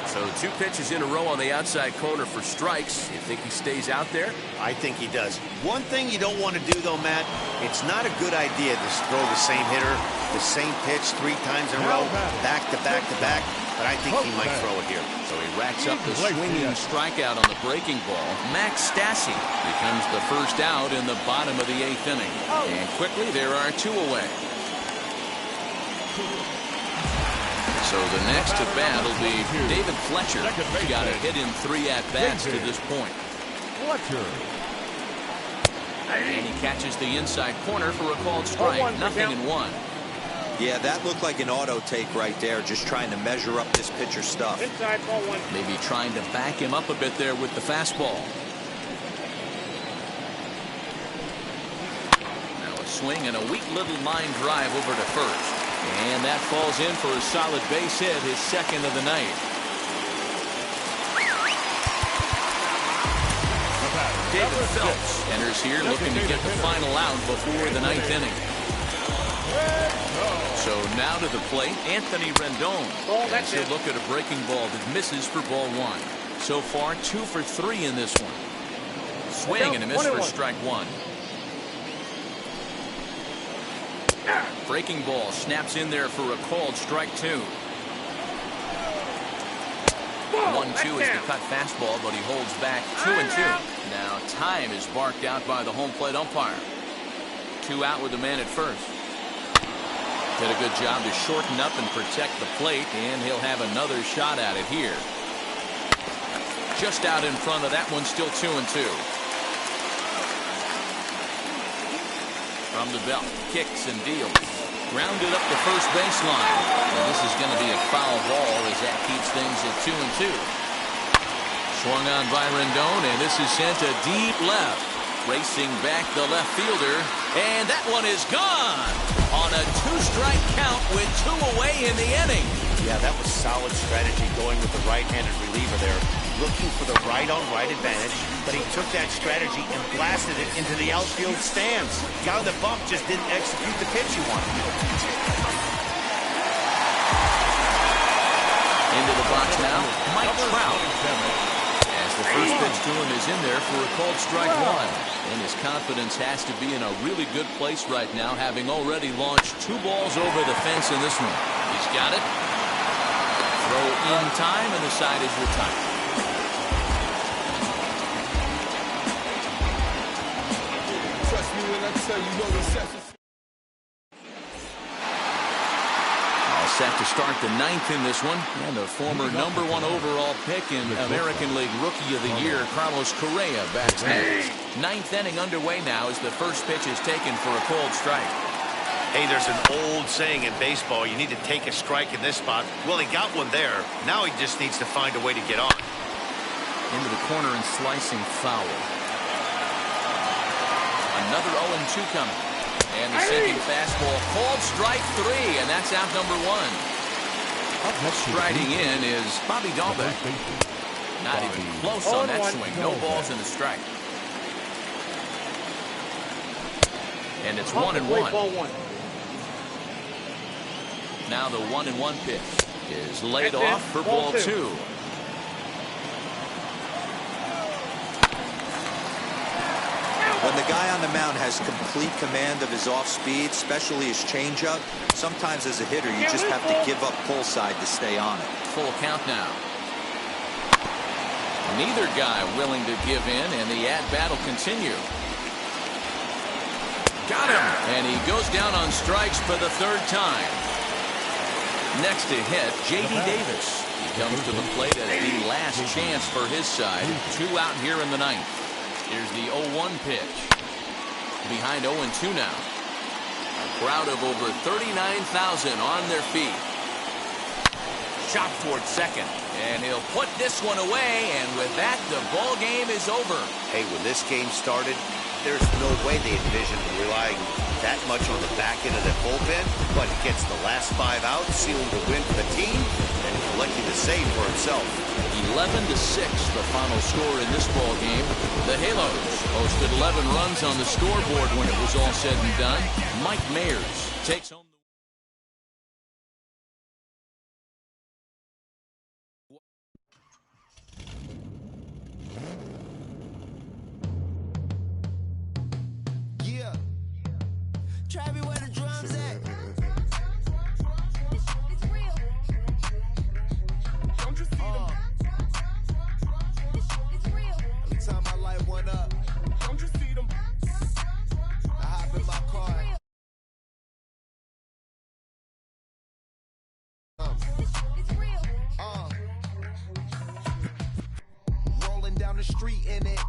So 2 pitches in a row on the outside corner for strikes. You think he stays out there? I think he does. One thing you don't want to do, though, Matt, it's not a good idea to throw the same hitter, the same pitch 3 times in a row, back to back to back, but I think he might throw it here. So he racks up the swinging strikeout on the breaking ball. Max Stassi becomes the first out in the bottom of the 8th inning. And quickly there are 2 away. So the next to bat will be David Fletcher. He's got a hit in 3 at-bats to this point. Fletcher. And he catches the inside corner for a called strike. 0-1. Yeah, that looked like an auto take right there, just trying to measure up this pitcher's stuff. Inside, ball 1. Maybe trying to back him up a bit there with the fastball. Now a swing and a weak little line drive over to first. And that falls in for a solid base hit, his second of the night. David Phelps enters here looking to get the final out before the 9th inning. So now to the plate, Anthony Rendon. As he'll look at a breaking ball that misses for ball 1. So far, 2 for 3 in this one. Swing and a miss for strike 1. Breaking ball snaps in there for a called strike 2. 1-2 is the cut fastball, but he holds back 2-2. Now time is barked out by the home plate umpire. 2 out with the man at first. Did a good job to shorten up and protect the plate, and he'll have another shot at it here. Just out in front of that one, still 2-2. From the belt, kicks and deals. Grounded up the first baseline. And this is going to be a foul ball as that keeps things at 2-2. Swung on by Rendon, and this is sent to deep left. Racing back the left fielder, and that one is gone on a 2-strike count with 2 away in the inning. Yeah, that was solid strategy going with the right-handed reliever there. Looking for the right-on-right advantage, but he took that strategy and blasted it into the outfield stands. Guy on the bump just didn't execute the pitch he wanted. Into the box now, Mike Trout. As the first pitch to him is in there for a called strike one. And his confidence has to be in a really good place right now, having already launched 2 balls over the fence in this one. He's got it. Throw in time, and the side is retired. Trust me when I tell you, no recession. Set to start the 9th in this one, and the former #1 overall pick in American League Rookie of the Year, Carlos Correa, bats next. 9th inning underway now as the first pitch is taken for a called strike. Hey, there's an old saying in baseball, you need to take a strike in this spot. Well, he got one there. Now he just needs to find a way to get on. Into the corner and slicing foul. Another 0-2 coming. And the sinking fastball called strike 3, and that's out number 1. Striding in is Bobby Dahlbeck. Not even close on that swing. No balls in the strike. And it's 1-1. Now the 1-1 pitch is laid off for ball 2. When the guy on the mound has complete command of his off speed, especially his changeup, sometimes as a hitter you just have to give up pull side to stay on it. Full count now. Neither guy willing to give in, and the at-bat will continue. Got him! And he goes down on strikes for the 3rd time. Next to hit, J.D. Davis. He comes to the plate at the last chance for his side. 2 out here in the 9th. Here's the 0-1 pitch. Behind 0-2 now. A crowd of over 39,000 on their feet. Shot towards second. And he'll put this one away. And with that, the ball game is over. Hey, when this game started, there's no way they envisioned relying that much on the back end of the bullpen. But he gets the last 5 outs, sealing the win for the team, and collecting the save for himself. 11-6, the final score in this ball game. The Halos posted 11 runs on the scoreboard when it was all said and done. Mike Mayers takes home. Yeah. Travis, where the drums at? It's real. Don't you see them? It's real. Every time I light one up, Don't you see them? I hop in my car. It's real. Rolling down the street in it.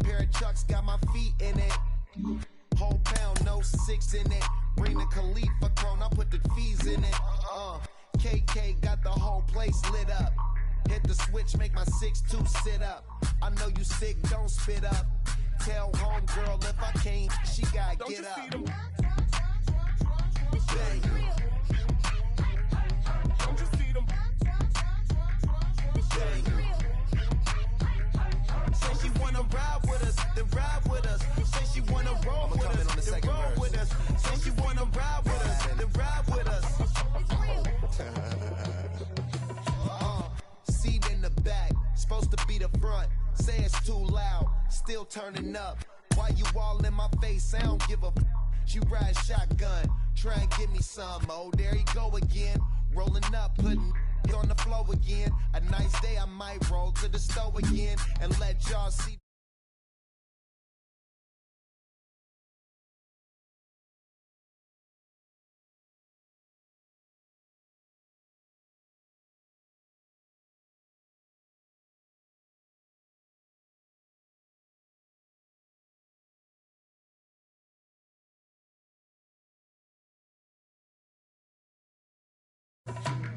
Pair of Chucks got my feet in it. Whole pound, no 6 in it. Bring the Khalifa chrome, I put the fees in it. KK got the whole place lit up. Hit the switch, make my 6'2" sit up. I know you sick, don't spit up. Tell homegirl if I can't, she gotta Don't get you up. see them? Bang. Don't you see them? Bang. Say she wanna ride with us, then ride with us. Say she wanna roll with us, then roll with us. Say she wanna ride with us, then ride with us. Seat in the back, supposed to be the front. Say it's too loud, still turning up. Why you all in my face? I don't give a f. She ride shotgun, try and give me some. Oh, there he go again, rolling up, putting on the floor again. A nice day, I might roll to the store again and let y'all see.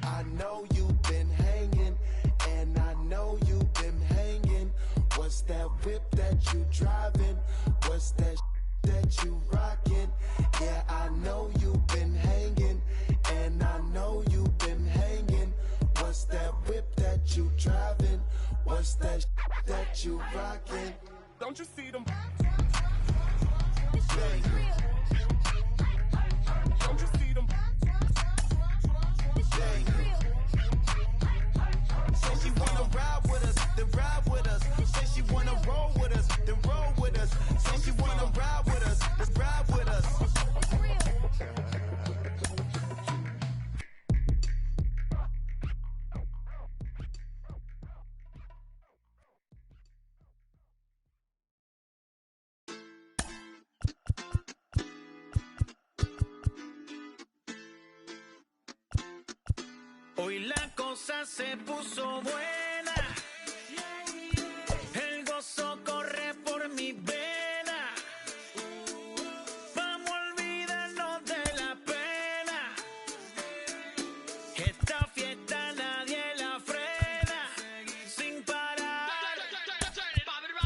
I know you've been hanging, and I know you've been hanging. What's that whip that you driving? What's that that you rocking? Yeah, I know you've been hanging, and I know you've been hanging. What's that whip that you driving? What's that that you rocking? Don't you see them? Bang. Don't you see them? Bang. cosa se puso buena. El gozo corre por mi vena. Vamos a olvidarnos de la pena. Esta fiesta nadie la frena. Sin parar.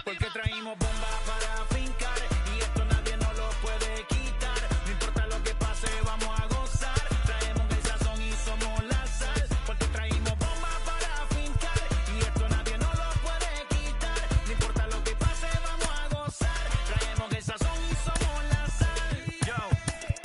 Porque traímos bomba para fincar. Y esto nadie nos lo puede quitar. No importa lo que pase, vamos a gozar. Traemos el sazón y somos la sal. Porque traímos bomba para fincar. Y esto nadie nos lo puede quitar. No importa lo que pase, vamos a gozar. Traemos el sazón y somos la sal. Yo,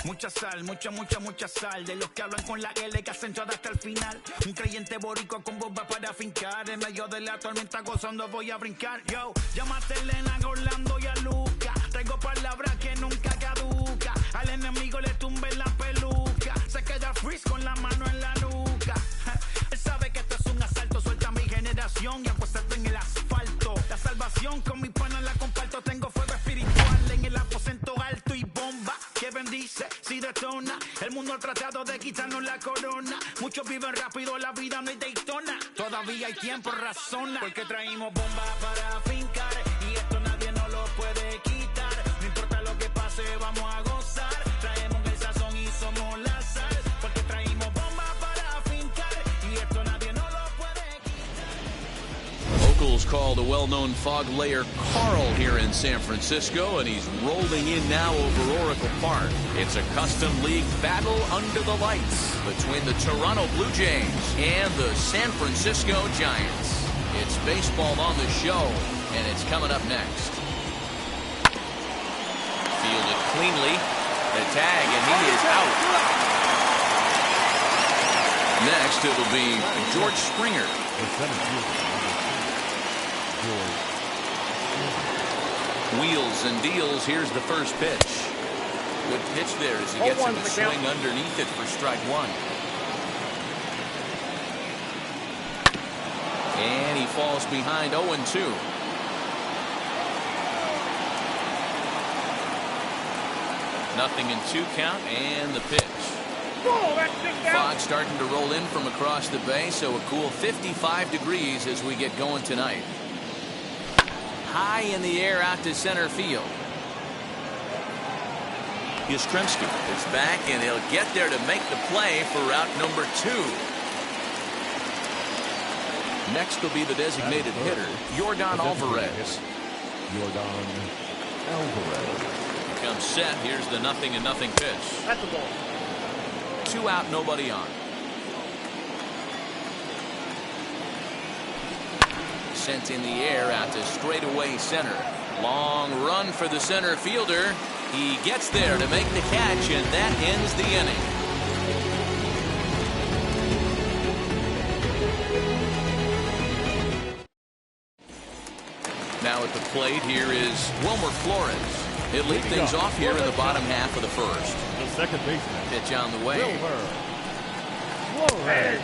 mucha sal, mucha sal. De los que hablan con la L que hacen toda hasta el final. Un creyente boricua con bomba para fincar. En medio de la tormenta gozando voy a brincar. Yo, llámate a Elena, a Orlando y a Luca. Traigo palabras que nunca caduca. Al enemigo le tumbe la peluca. Se queda freeze con la mano en la nuca. Él sabe que esto es un asalto. Suelta mi generación y apuéstate en el asfalto. La salvación con mi pana la comparto. Tengo fuego espiritual en el aposento alto y bomba que bendice si detona. El mundo ha tratado de quitarnos la corona. Muchos viven rápido, la vida no es Daytona. Todavía hay tiempo, razona. Porque traímos bomba para fincar. Y esto nadie nos lo puede quitar. No importa lo que pase, vamos a gozar. Traemos el sazón y somos la sal. Porque traímos bomba para fincar. Y esto nadie nos lo puede quitar. Locals call the well-known fog layer Carl here in San Francisco, and he's rolling in now over Oracle Park. It's a custom league battle under the lights between the Toronto Blue Jays and the San Francisco Giants. It's baseball on the show, and it's coming up next. Fielded cleanly. The tag, and he is out. Next, it'll be George Springer. Wheels and deals. Here's the first pitch. Good pitch there as he gets him to swing underneath it for strike one. And he falls behind 0-2. Nothing in 2 count, and the pitch. Fog starting to roll in from across the bay, so a cool 55 degrees as we get going tonight. High in the air out to center field. Yastrzemski is back, and he'll get there to make the play for route number 2. Next will be the designated hitter, Yordan Alvarez. Comes set. Here's the 0-0 pitch. That's a ball. 2 out, nobody on. Sent in the air out to straightaway center. Long run for the center fielder. He gets there to make the catch, and that ends the inning. Now at the plate, here is Wilmer Flores. He'll lead things off here in the bottom half of the first. The second baseman. Pitch on the way. Wilmer Flores.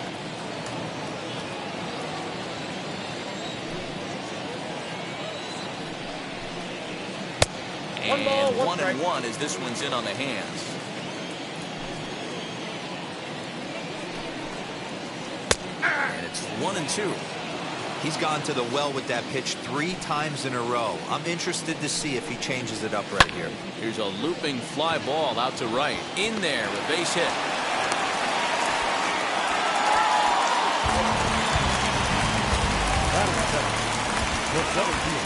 And 1-1 as this one's in on the hands. And it's 1-2. He's gone to the well with that pitch 3 times in a row. I'm interested to see if he changes it up right here. Here's a looping fly ball out to right. In there, a base hit.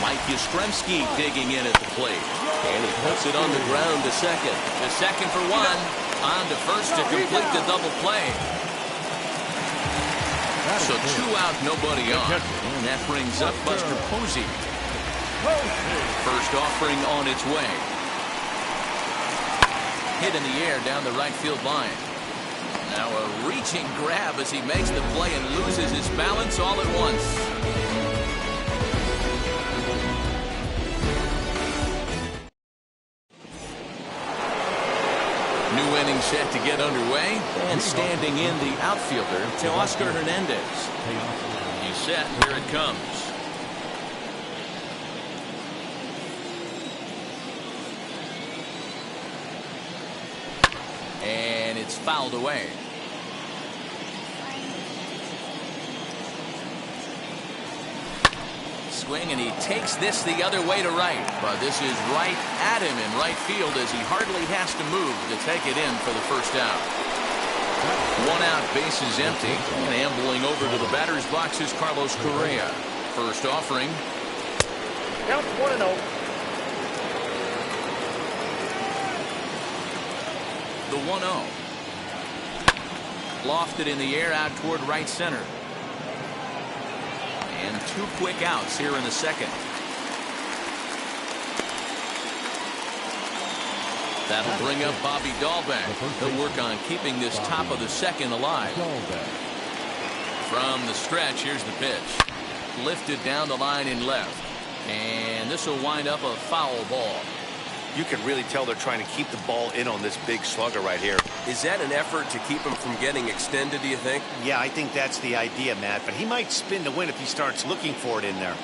Mike Yastrzemski digging in at the plate. And he puts it on the ground to second. The second for 1. On to first to complete the double play. So 2 out, nobody on. And that brings up Buster Posey. First offering on its way. Hit in the air down the right field line. Now a reaching grab as he makes the play and loses his balance all at once. New inning set to get underway, and standing in the outfielder, Teoscar Hernandez. He's set. Here it comes. And it's fouled away. swing, and he takes this the other way to right. But this is right at him in right field as he hardly has to move to take it in for the first out. 1 out, bases empty, and ambling over to the batter's box is Carlos Correa. First offering. Count 1-0. The 1-0. Lofted in the air out toward right center. And 2 quick outs here in the second. That'll bring up Bobby Dahlbeck. He'll work on keeping this top of the second alive. From the stretch, here's the pitch. Lifted down the line in left. And this will wind up a foul ball. You can really tell they're trying to keep the ball in on this big slugger right here. Is that an effort to keep him from getting extended, do you think? Yeah, I think that's the idea, Matt. But he might spin to win if he starts looking for it in there.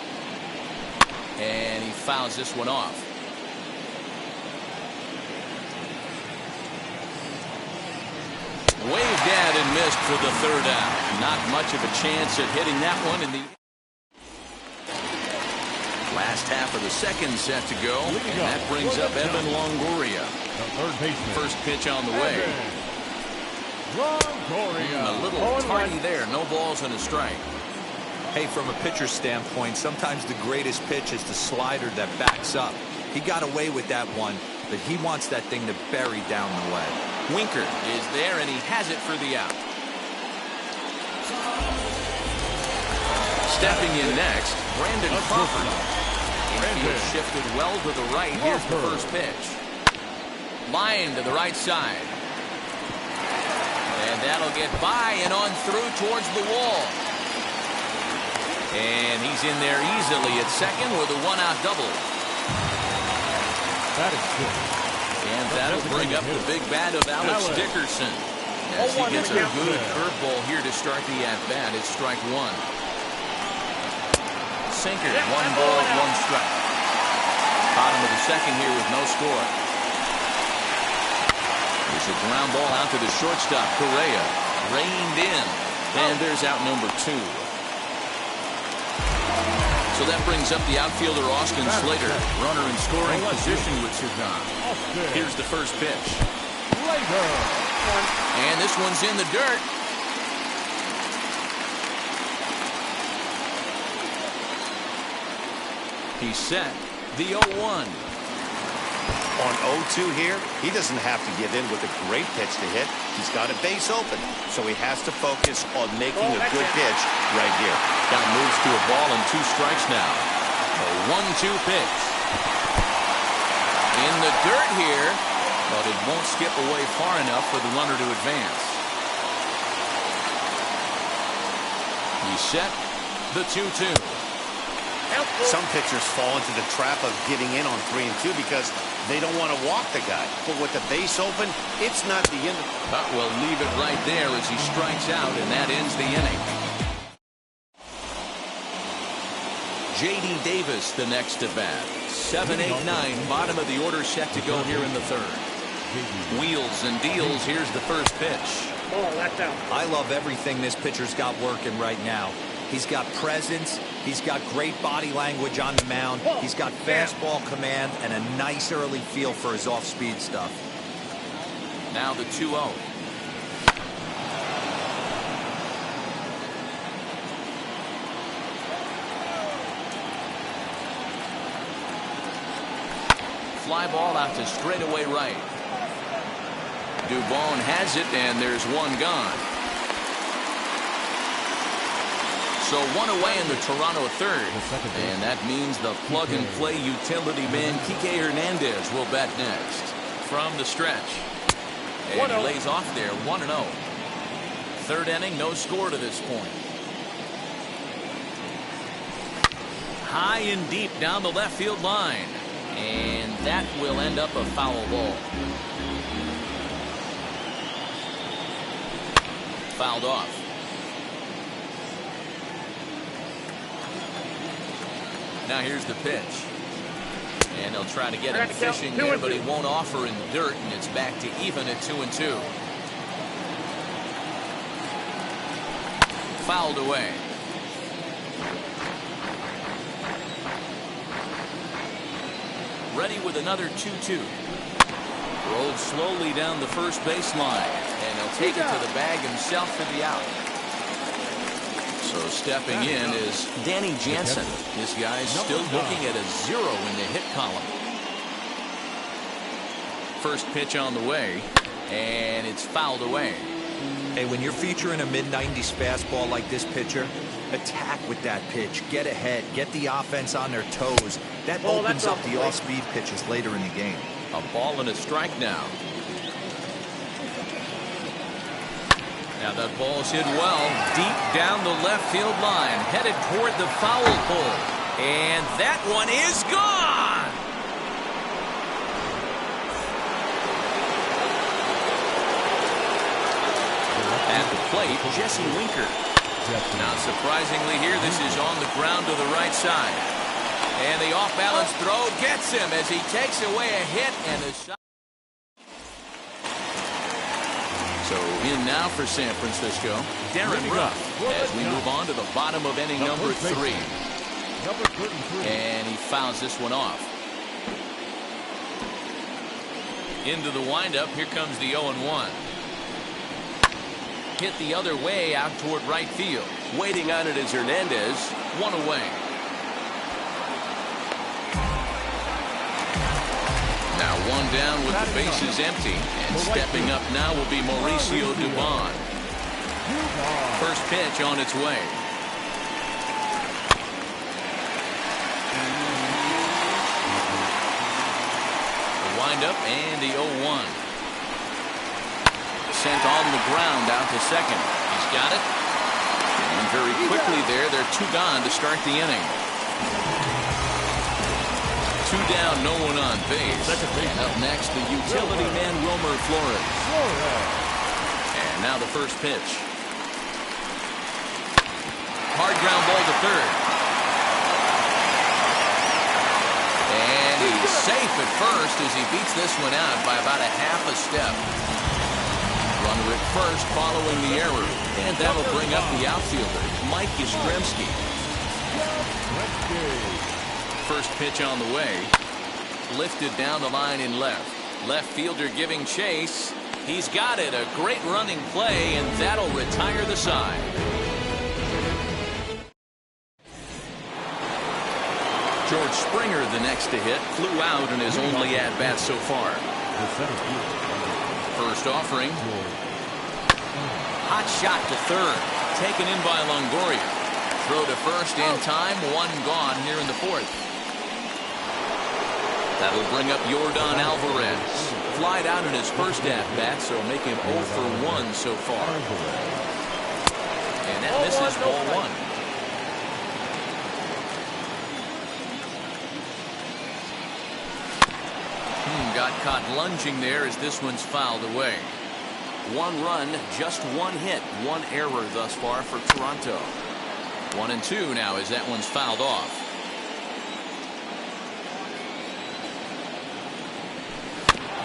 And he fouls this one off. Waved at and missed for the third out. Not much of a chance at hitting that one in the last half of the second set to go. And that brings up Evan Longoria. First pitch on the way. A little tardy there. No balls and a strike. Hey, from a pitcher's standpoint, sometimes the greatest pitch is the slider that backs up. He got away with that one, but he wants that thing to bury down the way. Winker is there, and he has it for the out. Stepping in next, Brandon Crawford. Infield shifted well to the right. Here's the first pitch. Line to the right side. And that'll get by and on through towards the wall. And he's in there easily at second with a 1-out double. That is good. And that'll bring up the big bat of Alex Dickerson. As he gets a good curveball here to start the at-bat. It's strike one. Sinker, 1 ball, 1 strike. Bottom of the second here with no score. There's a ground ball out to the shortstop. Correa reined in. And there's out number 2. So that brings up the outfielder Austin Slater. Runner in scoring position with Sugan. Here's the first pitch. And this one's in the dirt. He's set. The 0-1. On 0-2 here, he doesn't have to give in with a great pitch to hit. He's got a base open, so he has to focus on making a good pitch right here. Got moves to a ball and 2 strikes now. A 1-2 pitch. In the dirt here, but it won't skip away far enough for the runner to advance. He's set. The 2-2. Some pitchers fall into the trap of giving in on 3 and 2 because they don't want to walk the guy. But with the base open, it's not the end. But we'll leave it right there as he strikes out, and that ends the inning. J.D. Davis, the next at bat. 7, 8, 9, bottom of the order set to go here in the third. Wheels and deals. Here's the first pitch. I love everything this pitcher's got working right now. He's got presence. He's got great body language on the mound. He's got fastball command and a nice early feel for his off-speed stuff. Now the 2-0. Fly ball out to straightaway right. Dubon has it, and there's 1 gone. So 1 away in the Toronto third. And that means the plug-and-play utility man, Kike Hernandez, will bat next. From the stretch. And he lays off there, 1-0. Third inning, no score to this point. High and deep down the left field line. And that will end up a foul ball. Fouled off. Now here's the pitch. And they'll try to get him fishing there, but he won't offer in the dirt, and it's back to even at 2-2. Fouled away. ready with another 2-2. Rolled slowly down the first baseline, and he'll take it to the bag himself for the out. So stepping in is Danny Jansen. This guy's still looking at a 0 in the hit column. First pitch on the way, and it's fouled away. Hey, when you're featuring a mid-90s fastball like this pitcher, attack with that pitch. Get ahead. Get the offense on their toes. That opens up the off-speed pitches later in the game. A ball and a strike now. Now that ball's hit well, deep down the left field line, headed toward the foul pole. And that one is gone! At the plate, Jesse Winker. Now surprisingly here, this is on the ground to the right side. And the off-balance throw gets him as he takes away a hit and a shot. So in now for San Francisco, Darren Ruff, as we move on to the bottom of inning number 3. And he fouls this one off. Into the windup, here comes the 0-1. Hit the other way out toward right field. Waiting on it is Hernandez. 1 away. Now 1 down with the bases empty. And stepping up now will be Mauricio Dubon. First pitch on its way. The windup and the 0-1. Sent on the ground out to second. He's got it. And very quickly there, they're 2 gone to start the inning. 2 down, no one on base. And up next, the utility man, Wilmer Flores. And now the first pitch. Hard ground ball to third. And he's safe at first as he beats this one out by about a half a step. Runner at first following the error. And that'll bring up the outfielder, Mike Yastrzemski. First pitch on the way. Lifted down the line in left. Left fielder giving chase. He's got it. A great running play, and that'll retire the side. George Springer, the next to hit, flew out in his only at-bat so far. First offering. Hot shot to third. Taken in by Longoria. Throw to first in time. 1 gone here in the 4th. That'll bring up Yordan Alvarez. Flied out in his first at-bat, so make him 0 for 1 so far. And that misses ball 1. Got caught lunging there as this one's fouled away. 1 run, just 1 hit, 1 error thus far for Toronto. 1-2 now as that one's fouled off.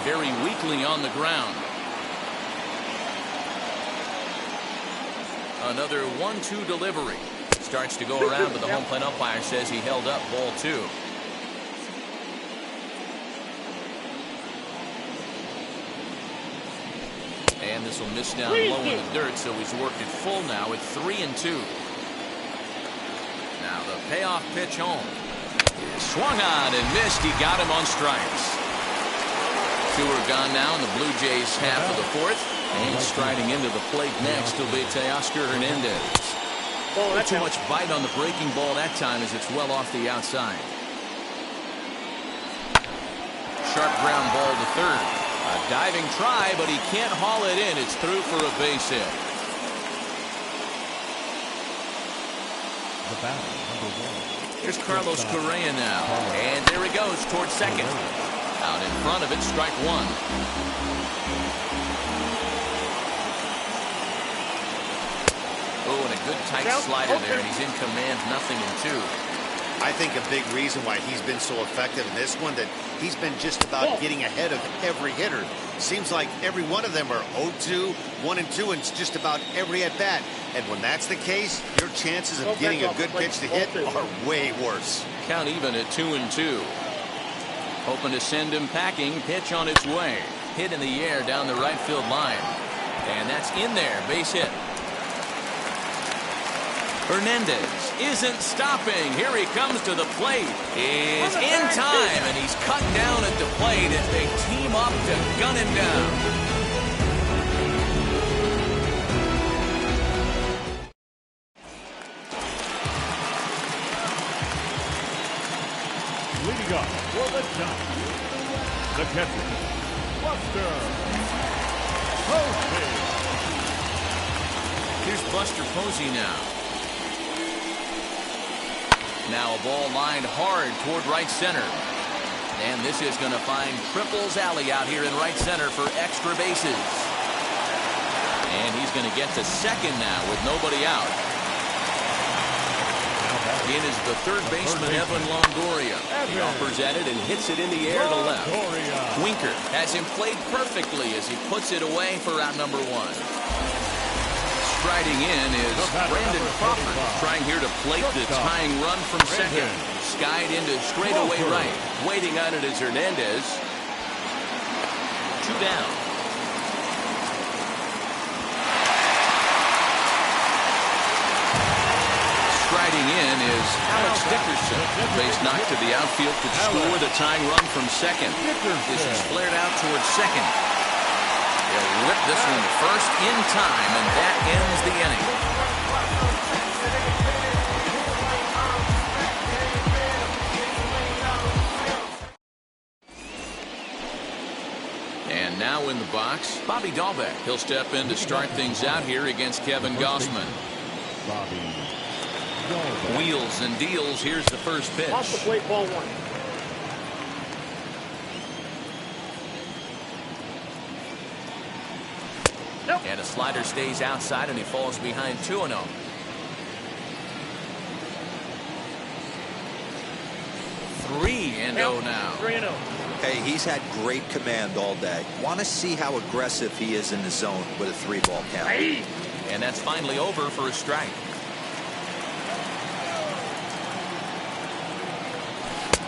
Very weakly on the ground. Another 1-2 delivery. Starts to go around, but the home plate umpire says he held up ball 2. And this will miss down low in the dirt, so he's worked it full now at 3-2. Now the payoff pitch home. Swung on and missed. He got him on strikes. 2 are gone now in the Blue Jays half of the 4th. And striding into the plate next will be Teoscar Hernandez. Not too much bite on the breaking ball that time as it's well off the outside. Sharp ground ball to third. A diving try, but he can't haul it in. It's through for a base hit. The batter, number 1. Here's Carlos Correa now. And there he goes towards second. Out in front of it, strike 1. Oh, and a good tight slider there, and he's in command, 0-2. I think a big reason why he's been so effective in this one, that he's been just about getting ahead of every hitter. Seems like every one of them are 0-2, 1-2, and it's just about every at-bat. And when that's the case, your chances of getting a good pitch to hit are way worse. Count even at 2-2. Hoping to send him packing. Pitch on its way. Hit in the air down the right field line. And that's in there. Base hit. Hernandez isn't stopping. Here he comes to the plate. Is in time, and he's cut down at the plate as they team up to gun him down. Leading up for the Giants, the catcher, Buster Posey. Here's Buster Posey now. Now a ball lined hard toward right center. And this is going to find Triples Alley out here in right center for extra bases. And he's going to get to second now with nobody out. In is the third baseman, Evan Longoria. He offers at it and hits it in the air to left. Winker has him played perfectly as he puts it away for out number one. Striding in is Brandon Crawford, trying here to plate the tying run from second. Skied into straightaway right. Waiting on it is Hernandez. 2 down. Striding in is Alex Dickerson. Base knocked to the outfield to score the tying run from second. This is flared out towards second. They'll whip this one first in time, and that ends the inning. And now in the box, Bobby Dahlbeck. He'll step in to start things out here against Kevin Gossman. Wheels and deals. Here's the first pitch. Off the plate, ball one. And a slider stays outside, and he falls behind 2-0. Three and 0 now. 3-0. Hey, he's had great command all day. Want to see how aggressive he is in the zone with a 3-ball count. And that's finally over for a strike.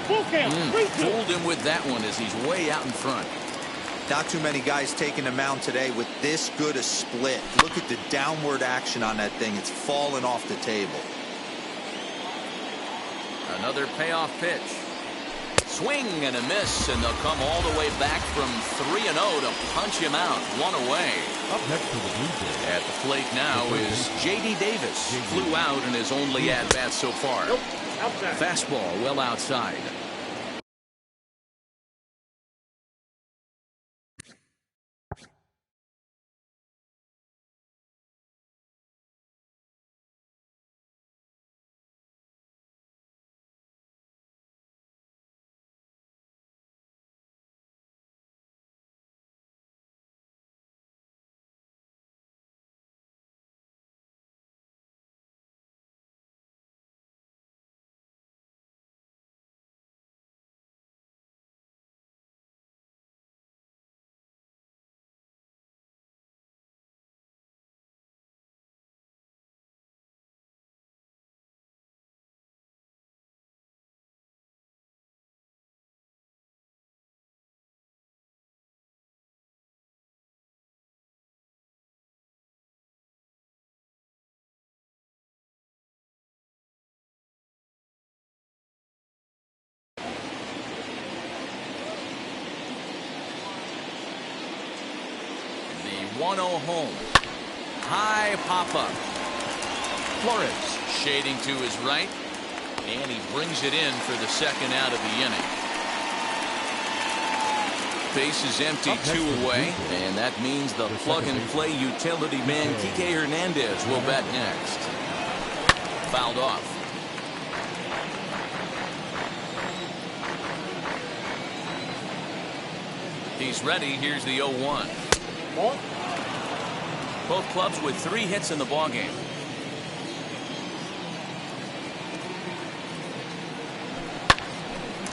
Full count. 3-2. Fooled him with that one as he's way out in front. Not too many guys taking the mound today with this good a split. Look at the downward action on that thing. It's falling off the table. Another payoff pitch. Swing and a miss, and they'll come all the way back from 3-0 to punch him out. One away. Up next to the Blue Jays. At the plate now is J.D. Davis. Flew out in his only at-bat so far. Nope. Outside. Fastball well outside. The 1-0 home. High pop-up. Flores shading to his right. And he brings it in for the second out of the inning. Base is empty, 2 away. And that means the plug-and-play utility man, Kike Hernandez, will bat next. Fouled off. He's ready. Here's the 0-1. Both clubs with 3 hits in the ballgame.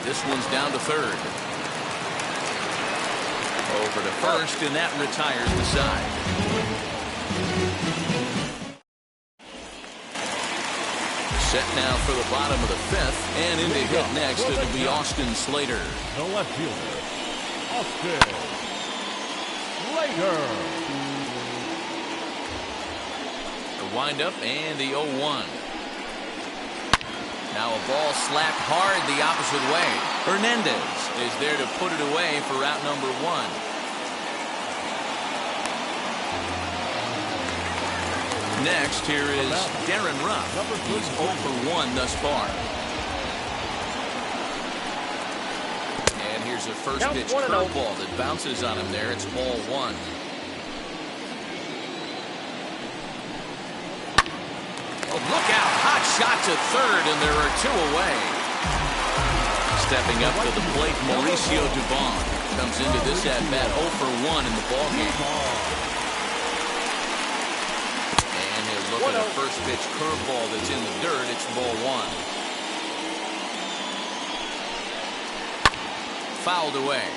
This one's down to third. Over to first, and that retires the side. Set now for the bottom of the fifth, and in to hit next, it'll be Austin Slater. The left fielder, Austin Slater. The windup and the 0-1. Now a ball slapped hard the opposite way. Hernandez is there to put it away for out number 1. Next, here is Darren Ruff. He's 0 for 1 thus far. And here's a first pitch curveball that bounces on him there. It's ball 1. Oh, look out. Hot shot to third, and there are 2 away. Stepping up to the plate, Mauricio Dubon comes into this at-bat 0 for 1 in the ballgame. Look at a first pitch curveball that's in the dirt. It's ball 1. Fouled away.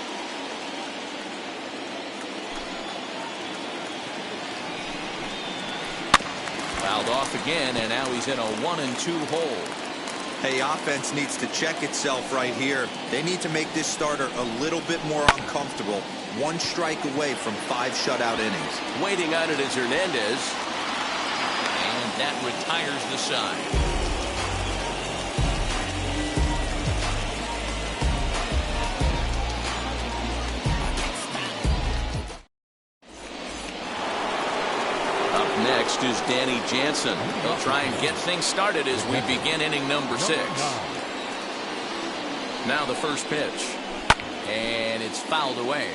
Fouled off again, and now he's in a 1-2 hole. Hey, offense needs to check itself right here. They need to make this starter a little bit more uncomfortable. 1 strike away from 5 shutout innings. Waiting on it is Hernandez. That retires the side. Up next is Danny Jansen. He'll try and get things started as we begin inning number 6. Now the first pitch. And it's fouled away.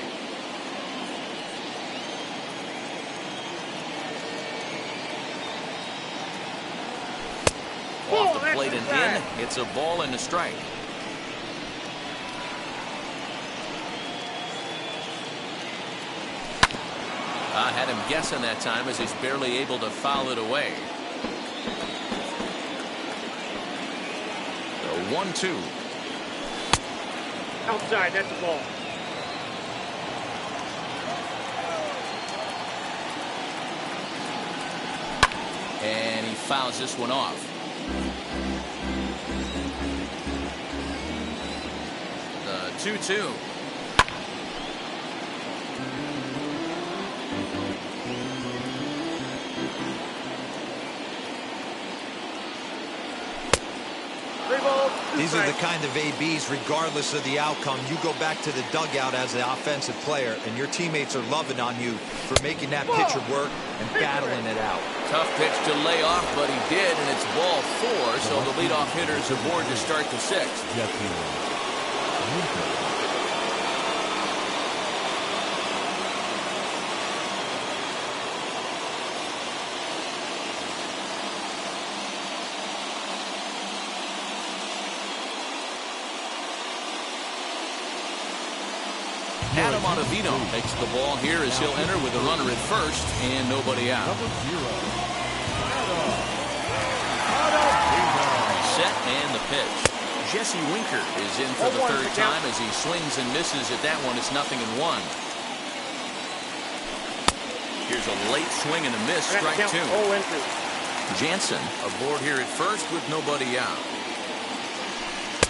Off the plate and in. It's a ball and a strike. I had him guessing that time as he's barely able to foul it away. The 1-2. Outside, that's the ball. And he fouls this one off. The 2-2. These are the kind of ABs, regardless of the outcome. You go back to the dugout as an offensive player, and your teammates are loving on you for making that pitcher work and battling it out. Tough pitch to lay off, but he did, and it's ball 4, so the leadoff hitter is aboard to start the 6th. Adam Ottavino takes the ball here as he'll enter with a runner at first and nobody out. Set and the pitch. Jesse Winker is in for the 3rd time as he swings and misses at that one. It's 0-1. Here's a late swing and a miss. Strike 2. Jansen aboard here at first with nobody out.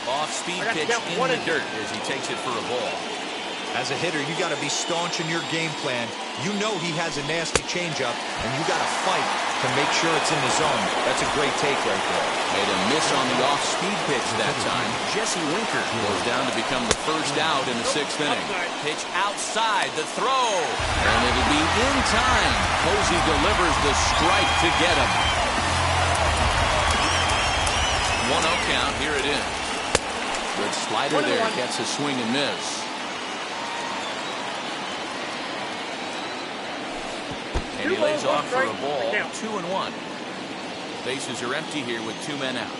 Off-speed pitch in the dirt as he takes it for a ball. As a hitter, you got to be staunch in your game plan. You know he has a nasty changeup, and you got to fight to make sure it's in the zone. That's a great take right there. Made a miss on the off-speed pitch that time. Jesse Winker goes down to become the first out in the 6th inning. Pitch outside, the throw, and it'll be in time. Posey delivers the strike to get him. 1-0 count. Here it is. Good slider there. Gets a swing and miss. And he lays off for a ball. 2-1. Bases are empty here with 2 men out.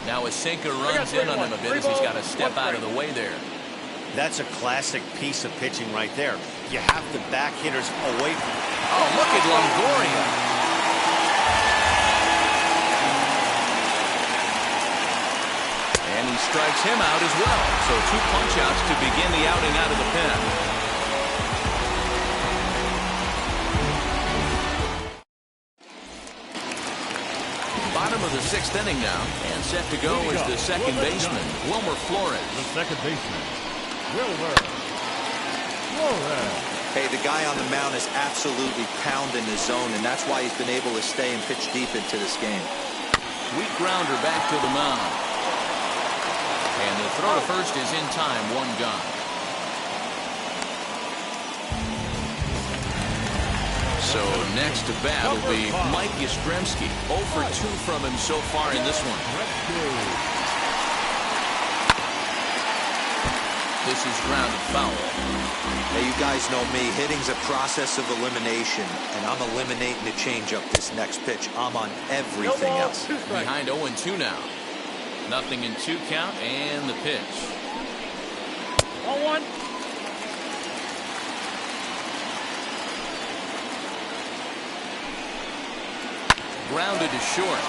Now a sinker runs in on him a bit as he's got to step out of the way there. That's a classic piece of pitching right there. You have the back hitters away from him. Oh, look at Longoria. And he strikes him out as well. So 2 punch-outs to begin the outing out of the pen. Bottom of sixth inning now, and set to go is the second baseman, Wilmer Flores. The second baseman, Wilmer Flores. Hey, the guy on the mound is absolutely pounding the zone, and that's why he's been able to stay and pitch deep into this game. Weak grounder back to the mound. And the throw to first is in time, one gone. So next to bat will be Mike Yastrzemski. 0 for 2 from him so far in this one. This is grounded foul. Hey, you guys know me. Hitting's a process of elimination, and I'm eliminating the changeup this next pitch. I'm on everything else. Behind 0-2 now. Nothing in 2 count, and the pitch. 0-1. Grounded to short.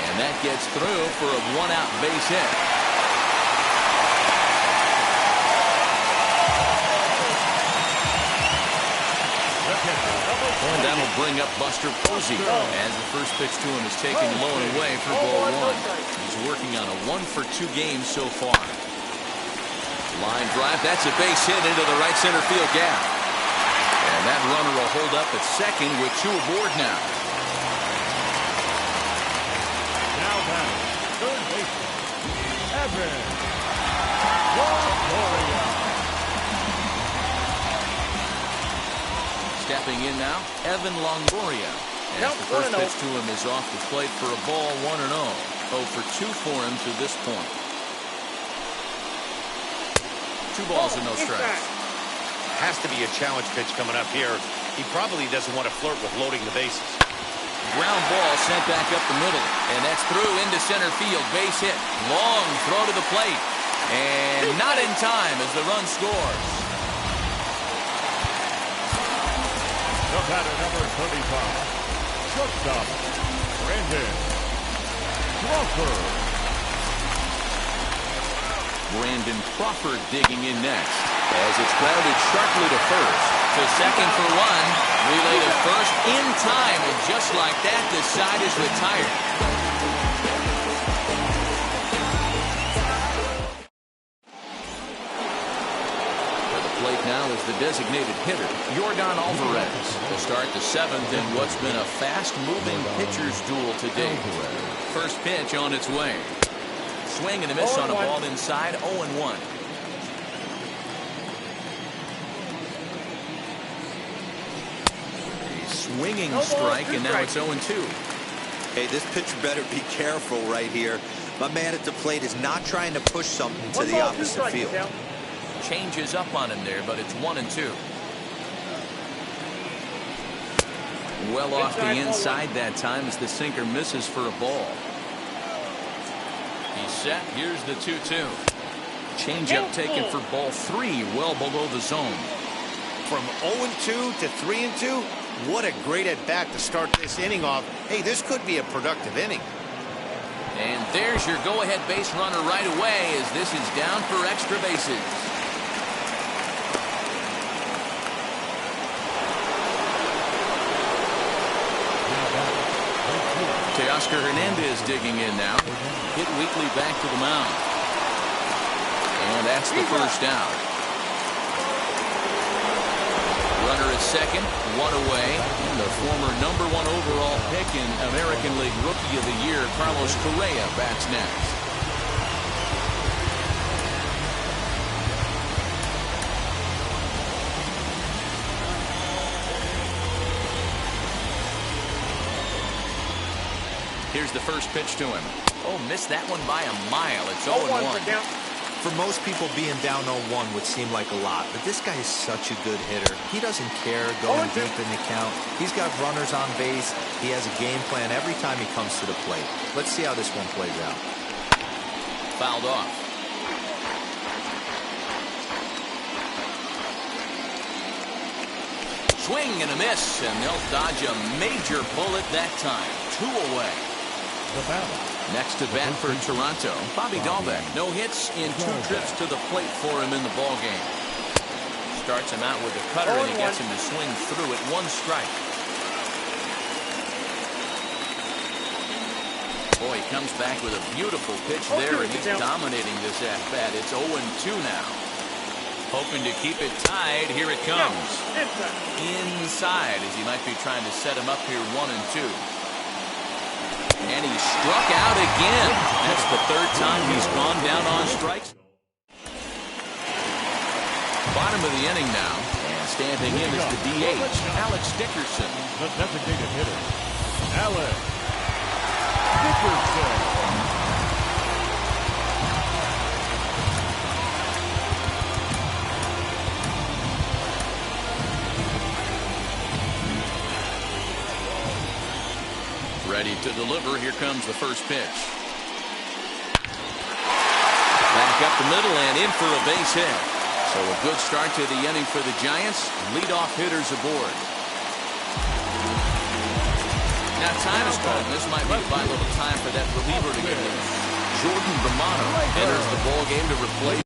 And that gets through for a 1-out base hit. And that'll bring up Buster Posey as the first pitch to him is taken low and away for ball 1. He's working on a 1 for 2 game so far. Line drive, that's a base hit into the right center field gap. And that runner will hold up at second with 2 aboard now. Now batting, third baseman, Evan Longoria. Stepping in now, Evan Longoria. As the first pitch to him is off the plate for a ball 1-0. 0 for 2 for him to this point. 2 balls and no strikes. Has to be a challenge pitch coming up here. He probably doesn't want to flirt with loading the bases. Ground ball sent back up the middle. And that's through into center field. Base hit. Long throw to the plate. And not in time as the run scores. The batter, number 35, shortstop, Brandon Crawford. Brandon Crawford digging in next as it's grounded sharply to first. To second for 1. Relay to first in time, and just like that, the side is retired. Now is the designated hitter, Yordan Alvarez. Will start the 7th in what's been a fast-moving pitcher's duel today. First pitch on its way. Swing and a miss on a ball inside, 0-1. A swinging strike, and now it's 0-2. Hey, this pitcher better be careful right here. My man at the plate is not trying to push something to the opposite field. Changes up on him there, but it's 1-2. Well off the inside that time as the sinker misses for a ball. He's set. Here's the 2-2. Changeup taken for ball 3, well below the zone. From 0-2 to 3-2, what a great at bat to start this inning off. Hey, this could be a productive inning. And there's your go-ahead base runner right away as this is down for extra bases. Teoscar Hernandez digging in now. Hit weakly back to the mound. And that's the first out. Runner is second, 1 away. And the former #1 overall pick in American League Rookie of the Year, Carlos Correa, bats next. Here's the first pitch to him. Oh, missed that one by a mile. It's 0-1. For most people, being down 0-1 would seem like a lot, but this guy is such a good hitter. He doesn't care going deep in the count. He's got runners on base. He has a game plan every time he comes to the plate. Let's see how this one plays out. Fouled off. Swing and a miss, and they'll dodge a major bullet that time. 2 away. Next to bat for Toronto, Bobby Dahlbeck. No hits in 2 trips to the plate for him in the ballgame. Starts him out with a cutter, and he gets him to swing through at 1 strike. Boy, he comes back with a beautiful pitch there, and he's dominating this at-bat. It's 0-2 now. Hoping to keep it tied. Here it comes. Inside, as he might be trying to set him up here 1-2. And he struck out again. That's the third time he's gone down on strikes. Bottom of the inning now. And standing in is the DH, Alex Dickerson. The designated hitter, Alex Dickerson. Ready to deliver. Here comes the first pitch. Back up the middle and in for a base hit. So a good start to the inning for the Giants. Leadoff hitters aboard. Now time is called. This might be to buy a little time for that reliever to get loose. Jordan Romano enters the ball game to replace.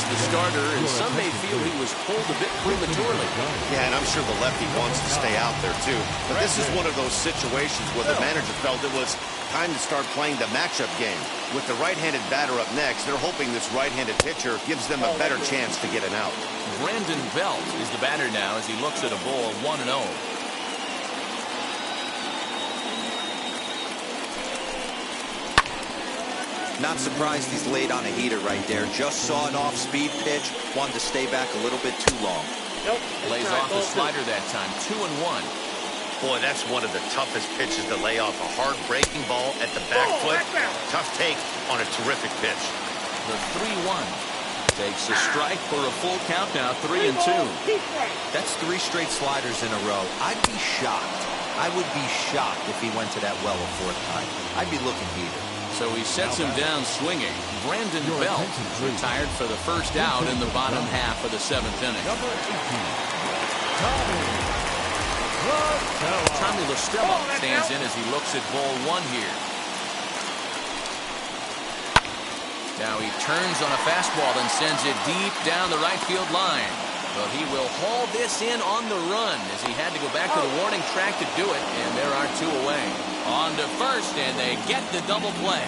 The starter, and some may feel he was pulled a bit prematurely. Yeah, and I'm sure the lefty wants to stay out there too. But this is one of those situations where the manager felt it was time to start playing the matchup game. With the right-handed batter up next, they're hoping this right-handed pitcher gives them a better chance to get an out. Brandon Belt is the batter now as he looks at a ball 1-0. Not surprised he's laid on a heater right there. Just saw an off-speed pitch. Wanted to stay back a little bit too long. Nope. Lays off the slider that time. 2-1. Boy, that's one of the toughest pitches to lay off. A hard breaking ball at the back foot. Tough take on a terrific pitch. The 3-1. Takes a strike for a full count now. 3-2. That's 3 straight sliders in a row. I'd be shocked. I would be shocked if he went to that well a 4th time. I'd be looking heater. So he sets him down swinging. Brandon Belt retired for the first out in the bottom half of the 7th inning. Tommy Lestrella stands in as he looks at ball 1 here. Now he turns on a fastball and sends it deep down the right field line. But he will haul this in on the run as he had to go back to the warning track to do it. And there are 2 away. On to first, and they get the double play.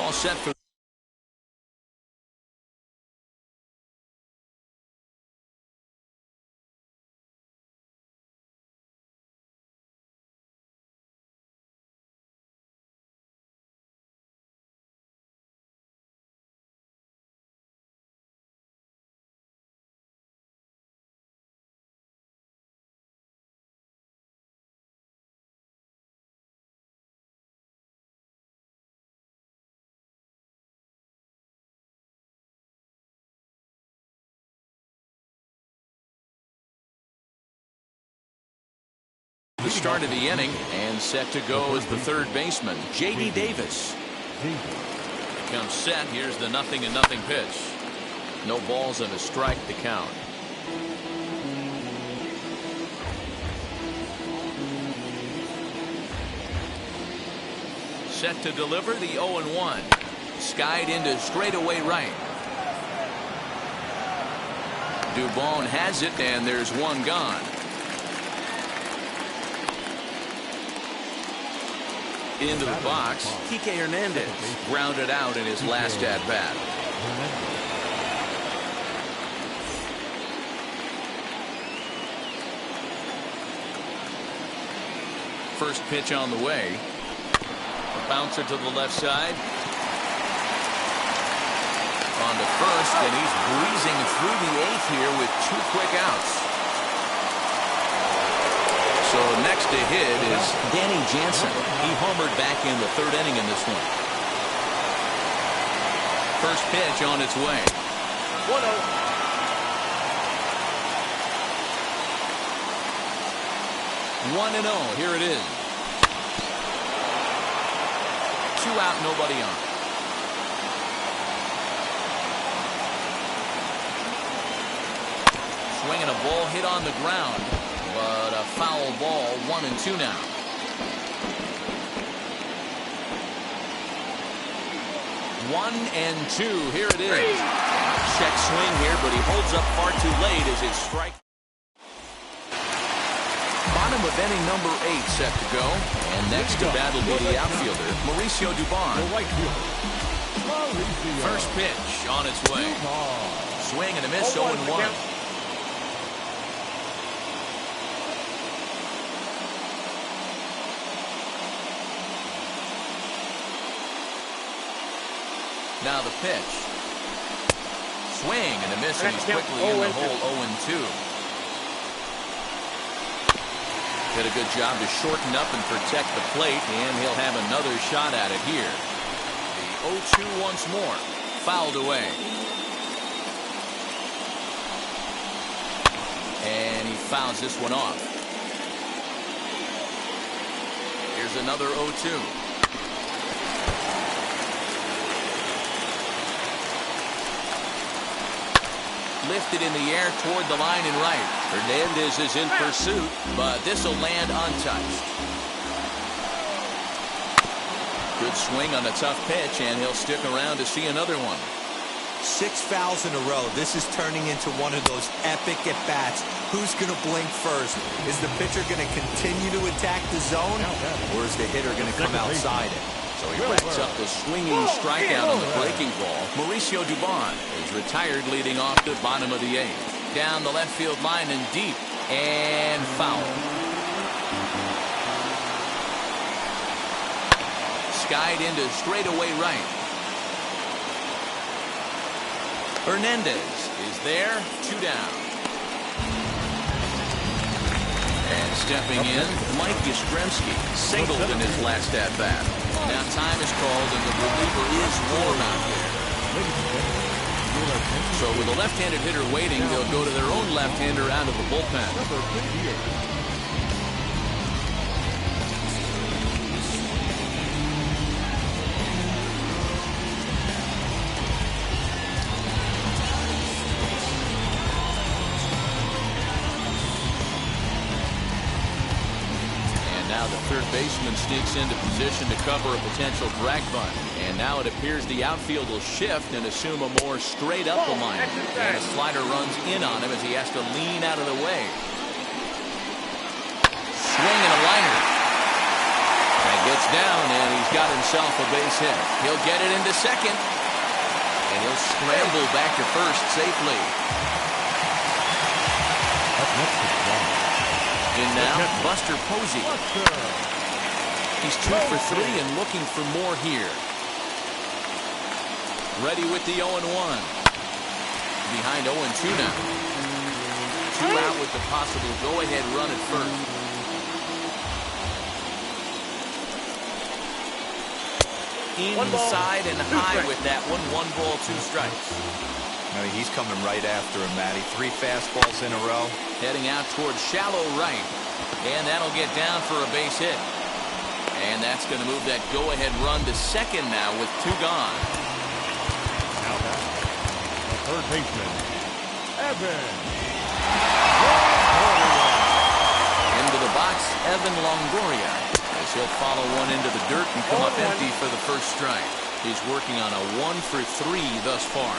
All set for the start of the inning, and set to go as the third baseman, J.D. Davis. Comes set. Here's the 0-0 pitch. No balls and a strike to count. Set to deliver the 0-1. Skied into straightaway right. Dubon has it, and there's one gone. Into the box, Kike Hernandez grounded out in his last at-bat. First pitch on the way. A bouncer to the left side. On to first, and he's breezing through the 8th here with 2 quick outs. So next to hit is Danny Jansen. He homered back in the third inning in this one. First pitch on its way. 1-0. 1-0. Here it is. 2 out, nobody on. Swinging a ball hit on the ground, but a foul ball. 1-2 now. One and two. Here it is. Check swing here, but he holds up far too late as it's strike. Bottom of inning number 8 set to go. And next to bat will be the outfielder, Mauricio Dubon. First pitch on its way. Swing and a miss, 0-1. Now the pitch. Swing and a miss, and he's quickly in the hole. 0-2. Did a good job to shorten up and protect the plate, and he'll have another shot at it here. The 0-2 once more. Fouled away. And he fouls this one off. Here's another 0-2. Lifted in the air toward the line and right. Hernandez is in pursuit, but this will land untouched. Good swing on a tough pitch, and he'll stick around to see another one. 6 fouls in a row. This is turning into one of those epic at-bats. Who's going to blink first? Is the pitcher going to continue to attack the zone, or is the hitter going to come outside it? So he racks up the swinging strikeout on the breaking ball. Mauricio Dubon is retired, leading off the bottom of the 8th. Down the left field line and deep, and foul. Skied into straightaway right. Hernandez is there, 2 down. And stepping in, Mike Yastrzemski singled in his last at-bat. Now time is called, and the reliever is warm out there. So with a left-handed hitter waiting, they'll go to their own left-hander out of the bullpen. Now the third baseman sneaks into position to cover a potential drag bunt. And now it appears the outfield will shift and assume a more straight-up alignment. And a slider runs in on him as he has to lean out of the way. Swing and a liner. And gets down, and he's got himself a base hit. He'll get it into second. And he'll scramble back to first safely. In now, Buster Posey. He's 2 for 3 and looking for more here. Ready with the 0-1. Behind 0-2 now. 2 out with the possible go-ahead run at first. Inside and high with that one. 1 ball, 2 strikes. I mean, he's coming right after him, Matty. 3 fastballs in a row. Heading out towards shallow right. And that'll get down for a base hit. And that's going to move that go-ahead run to second now with 2 gone. Now back, the third baseman, Evan. Into the box, Evan Longoria. As he'll follow one into the dirt and come up empty for the first strike. He's working on a 1 for 3 thus far.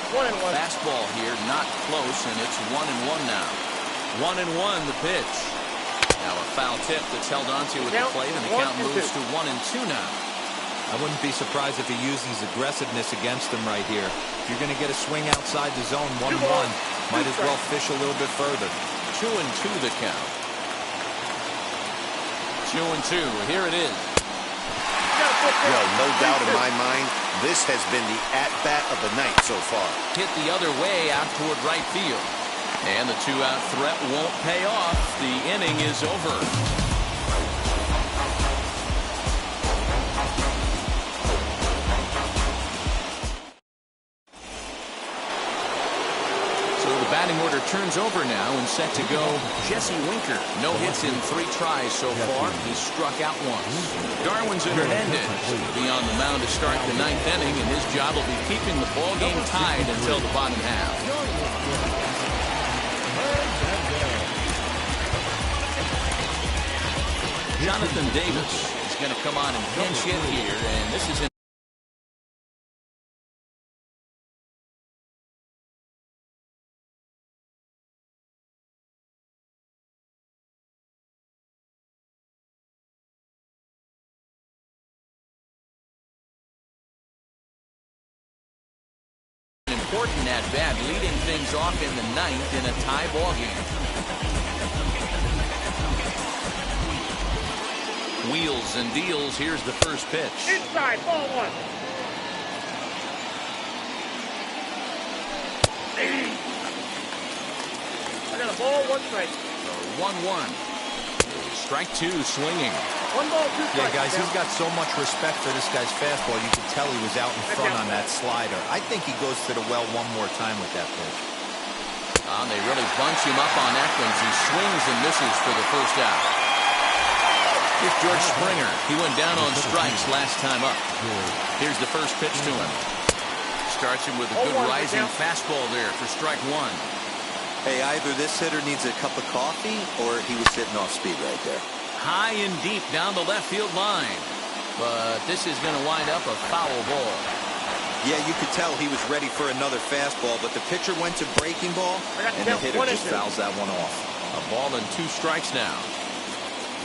1-1. Fastball here, not close, and it's 1-1 now. 1-1 the pitch. Now a foul tip that's held onto at the plate, and the count moves to 1-2 now. I wouldn't be surprised if he uses aggressiveness against him right here. If you're going to get a swing outside the zone, 1-1, might as well fish a little bit further. 2-2 the count. 2-2. Here it is. Well, no doubt in my mind, this has been the at-bat of the night so far. Hit the other way out toward right field. And the two-out threat won't pay off. The inning is over. Batting order turns over now, and set to go Jesse Winker. No hits in 3 tries so far. He struck out once. Darwin's Hernandez will be on the mound to start the 9th inning, and his job will be keeping the ball game tied until the bottom half. Jonathan Davis is going to come on and pinch hit here, and this is important at bat, leading things off in the 9th in a tie ball game. Wheels and deals. Here's the first pitch. Inside, ball 1. I got a ball, 1 strike. 1-1. Strike 2, swinging. 1 ball, 2 strikes. Yeah, guys, he's got so much respect for this guy's fastball. You could tell he was out in front on that slider. I think he goes to the well one more time with that pitch. They really bunch him up on that one. He swings and misses for the first out. Here's George Springer. He went down on strikes last time up. Here's the first pitch to him. Starts him with a good rising fastball there for strike 1. Hey, either this hitter needs a cup of coffee or he was sitting off speed right there. High and deep down the left field line. But this is going to wind up a foul ball. Yeah, you could tell he was ready for another fastball, but the pitcher went to breaking ball, and the hitter just fouls that one off. A ball and 2 strikes now.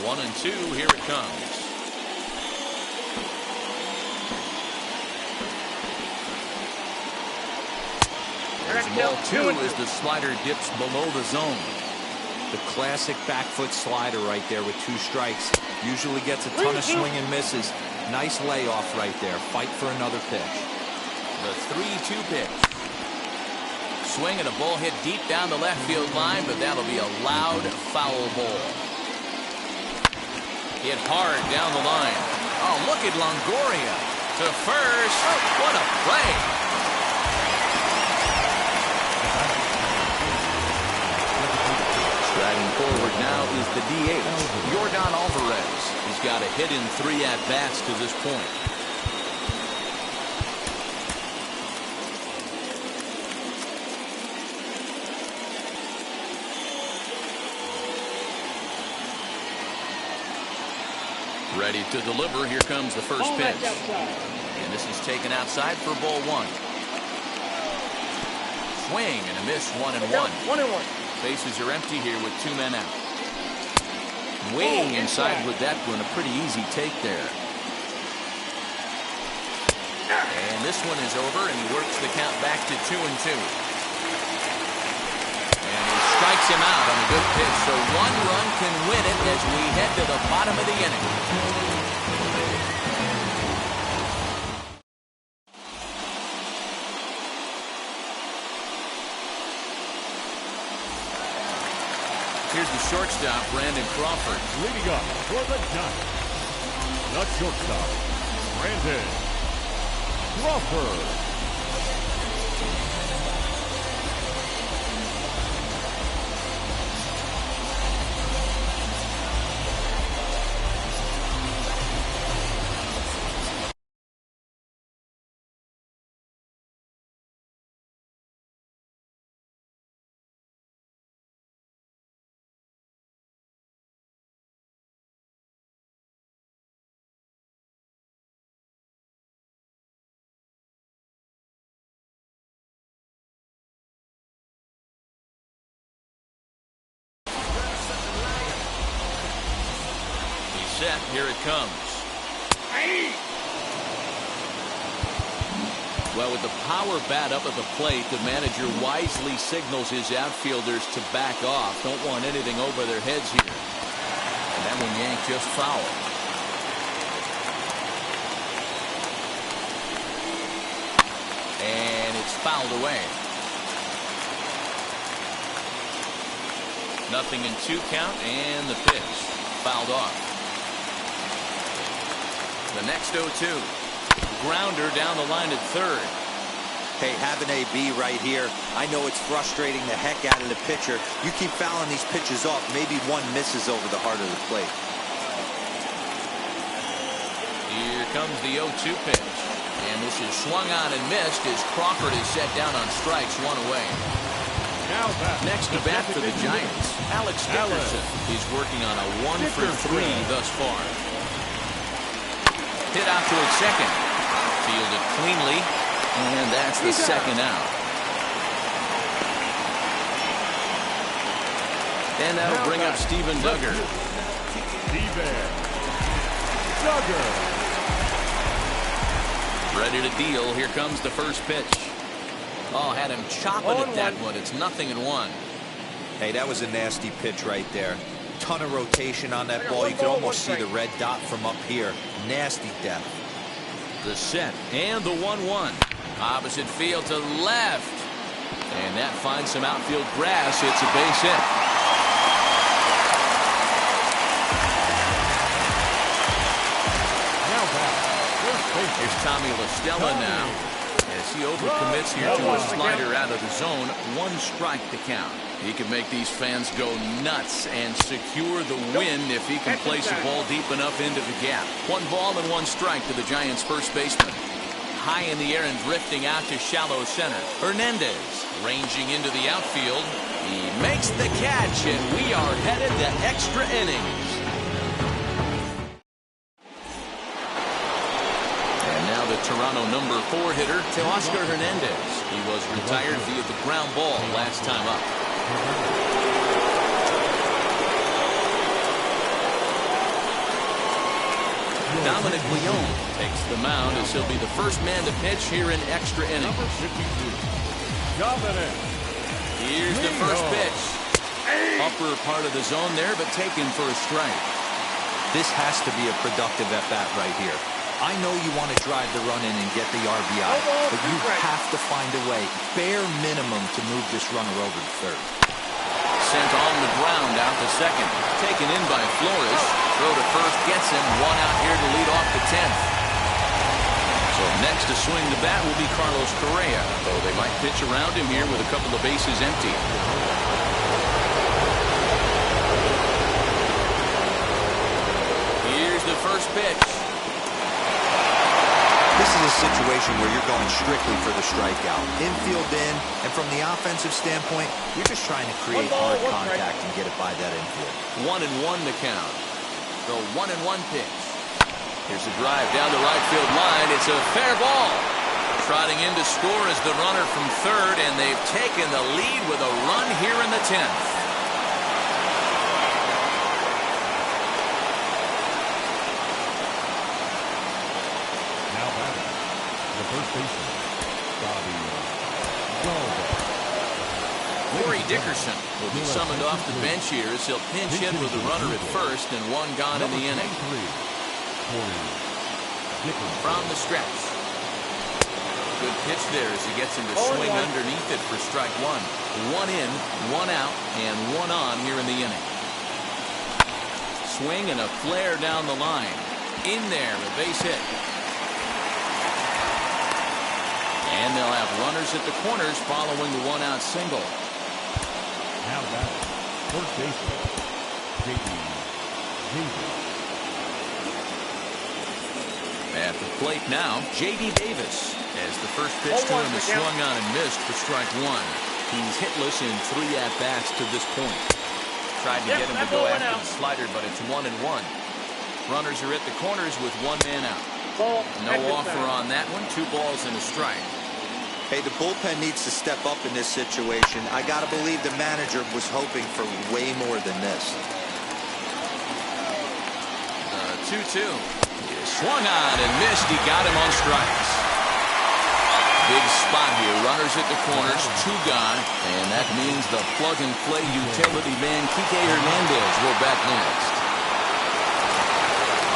1-2, here it comes. There's ball 2 as the slider dips below the zone. The classic back foot slider right there with 2 strikes. Usually gets a ton of swing and misses. Nice layoff right there. Fight for another pitch. The 3-2 pitch. Swing and a ball hit deep down the left field line, but that'll be a loud foul ball. Hit hard down the line. Oh, look at Longoria to first. What a play. Striding forward now is the DH, Yordan Alvarez. He's got a hit in 3 at-bats to this point. Ready to deliver. Here comes the first pitch. And this is taken outside for ball 1. Swing and a miss, 1-1. 1-1. Bases are empty here with 2 men out. Way inside with that one. A pretty easy take there. And this one is over, and he works the count back to 2-2. And he strikes him out on a good pitch, so 1 run can win it as we head to the bottom of the inning. Here's the shortstop, Brandon Crawford. Leading up for the Giants, the shortstop, Brandon Crawford. Set. Here it comes. Well, with the power bat up at the plate, the manager wisely signals his outfielders to back off. Don't want anything over their heads here. And that one yanked just foul. And it's fouled away. 0-2 count, and the pitch fouled off. The next 0-2. Grounder down the line at third. Hey, have an AB right here. I know it's frustrating the heck out of the pitcher. You keep fouling these pitches off. Maybe one misses over the heart of the plate. Here comes the 0-2 pitch. And this is swung on and missed as Crawford is set down on strikes, one away. Now back. Next to bat for the Giants, Alex Dickerson. He's working on a 1-for-3 thus far. Hit out toward second. Fielded cleanly, and that's the second out. And that'll bring up Steven Duggar. Steven Duggar. Ready to deal. Here comes the first pitch. Oh, had him chopping at that one. It's 0-1. Hey, that was a nasty pitch right there. Ton of rotation on that ball. You could almost see the red dot from up here. Nasty death. The set and the 1-1. Opposite field to left. And that finds some outfield grass. It's a base hit. Now back. Here's Tommy La Stella now. As he overcommits here to a slider out of the zone. 1 strike to count. He can make these fans go nuts and secure the win if he can place a ball deep enough into the gap. 1 ball and 1 strike to the Giants' first baseman. High in the air and drifting out to shallow center. Hernandez ranging into the outfield. He makes the catch, and we are headed to extra innings. And now the Toronto number 4 hitter, Teoscar Hernandez. He was retired via the ground ball last time up. Dominic Leone takes the mound as he'll be the first man to pitch here in extra innings. Number 52. Dominic. Here's the first pitch. Upper part of the zone there, but taken for a strike. This has to be a productive at-bat right here. I know you want to drive the run in and get the RBI, but you have to find a way, bare minimum, to move this runner over to third. Sent on the ground out to second. Taken in by Flores. Throw to first gets him. 1 out here to lead off the 10th. So next to swing the bat will be Carlos Correa, though they might pitch around him here with a couple of bases empty. Here's the first pitch. This is a situation where you're going strictly for the strikeout. Infield in, and from the offensive standpoint, you're just trying to create hard contact and get it by that infield. 1-1 the count. The 1-1 pitch. Here's a drive down the right field line. It's a fair ball. Trotting in to score is the runner from third, and they've taken the lead with a run here in the 10th. First baseman, Bobby Galdo. Corey Dickerson will be summoned off the bench here as he'll pinch hit with the runner at first and 1 gone in the inning. From the stretch. Good pitch there as he gets him to swing underneath it for strike 1. 1 in, 1 out, and 1 on here in the inning. Swing and a flare down the line. In there, a base hit. And they'll have runners at the corners following the 1-out single. Now that first baseman, J.D. At the plate now, J.D. Davis as the first pitch to him is swung on and missed for strike 1. He's hitless in 3 at-bats to this point. Tried to get him to go after the slider, but it's 1-1. Runners are at the corners with 1 man out. No offer on that one. 2 balls and a strike. Hey, the bullpen needs to step up in this situation. I got to believe the manager was hoping for way more than this. 2-2. Swung on and missed. He got him on strikes. Big spot here. Runners at the corners. 2 gone. And that means the plug-and-play utility man, Kike Hernandez, will bat next.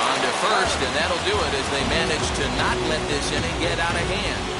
On to first, and that'll do it as they manage to not let this inning get out of hand.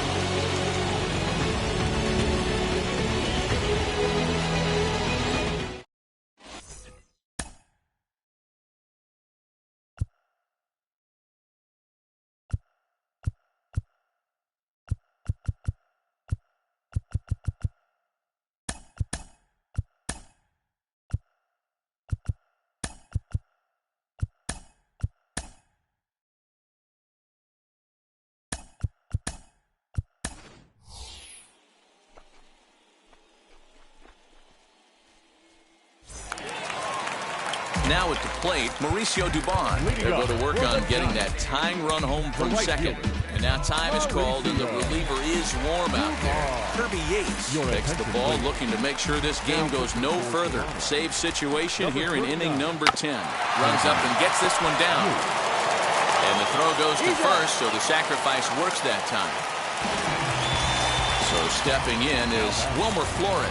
Now at the plate, Mauricio Dubon. They'll go to work on getting that tying run home from second. And now time is called, and the reliever is warm out there. Kirby Yates takes the ball, looking to make sure this game goes no further. Save situation here in inning number 10. Runs up and gets this one down. And the throw goes to first, so the sacrifice works that time. So stepping in is Wilmer Flores,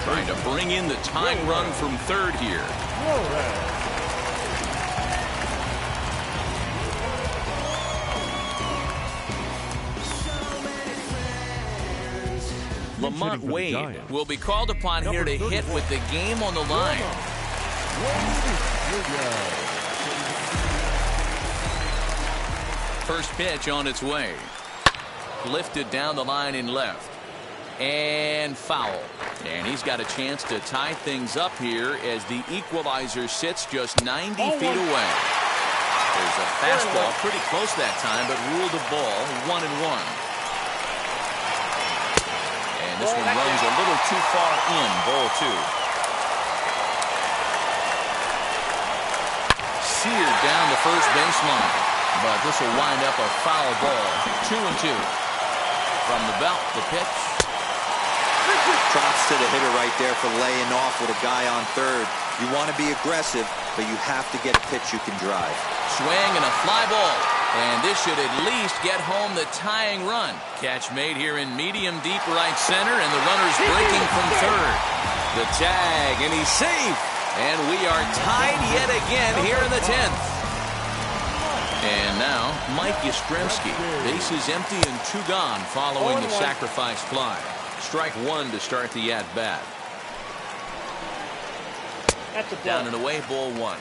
trying to bring in the tying run from third here. Lamont Wade will be called upon here to hit with the game on the line. First pitch on its way. Lifted down the line in left. And foul. And he's got a chance to tie things up here as the equalizer sits just 90 feet away. There's a fastball pretty close that time, but ruled a ball 1-1. This one runs a little too far in, ball 2. Seared down the first baseline, but this will wind up a foul ball. 2-2. From the belt, the pitch. Props to the hitter right there for laying off with a guy on third. You want to be aggressive, but you have to get a pitch you can drive. Swing and a fly ball. And this should at least get home the tying run. Catch made here in medium deep right center, and the runner's breaking from third. The tag, and he's safe. And we are tied yet again here in the 10th. And now Mike Yastrzemski. Bases empty and 2 gone following the sacrifice fly. Strike 1 to start the at-bat. Down and away, ball 1.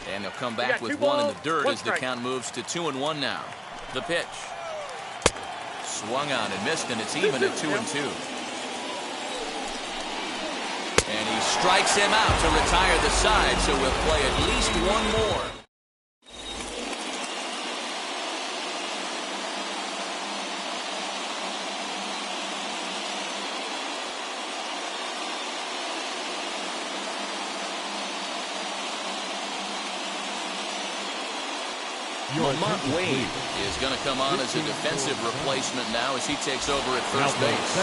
And they'll come back with 1 in the dirt as the count moves to 2-1 now. The pitch. Swung on and missed, and it's even at 2-2. And he strikes him out to retire the side, so we'll play at least 1 more. Lamont Wade is going to come on as a defensive replacement now as he takes over at first base.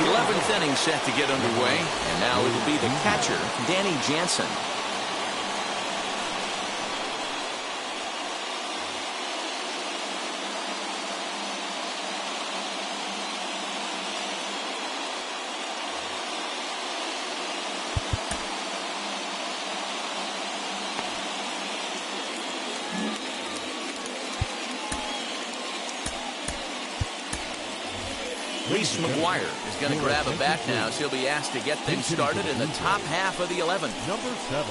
11th inning set to get underway, and now it'll be the catcher, Danny Jansen. McGuire is going to grab a bat now, so he'll be asked to get things started in the top half of the 11th. Number 7.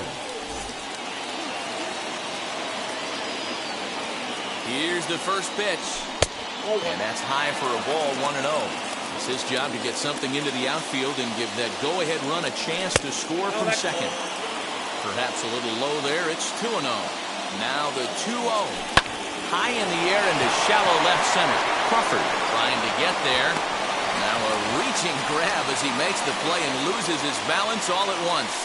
Here's the first pitch. And that's high for a ball, 1-0. It's his job to get something into the outfield and give that go-ahead run a chance to score from second. Perhaps a little low there. It's 2-0. Now the 2-0. High in the air into shallow left center. Crawford trying to get there. Now a reaching grab as he makes the play and loses his balance all at once.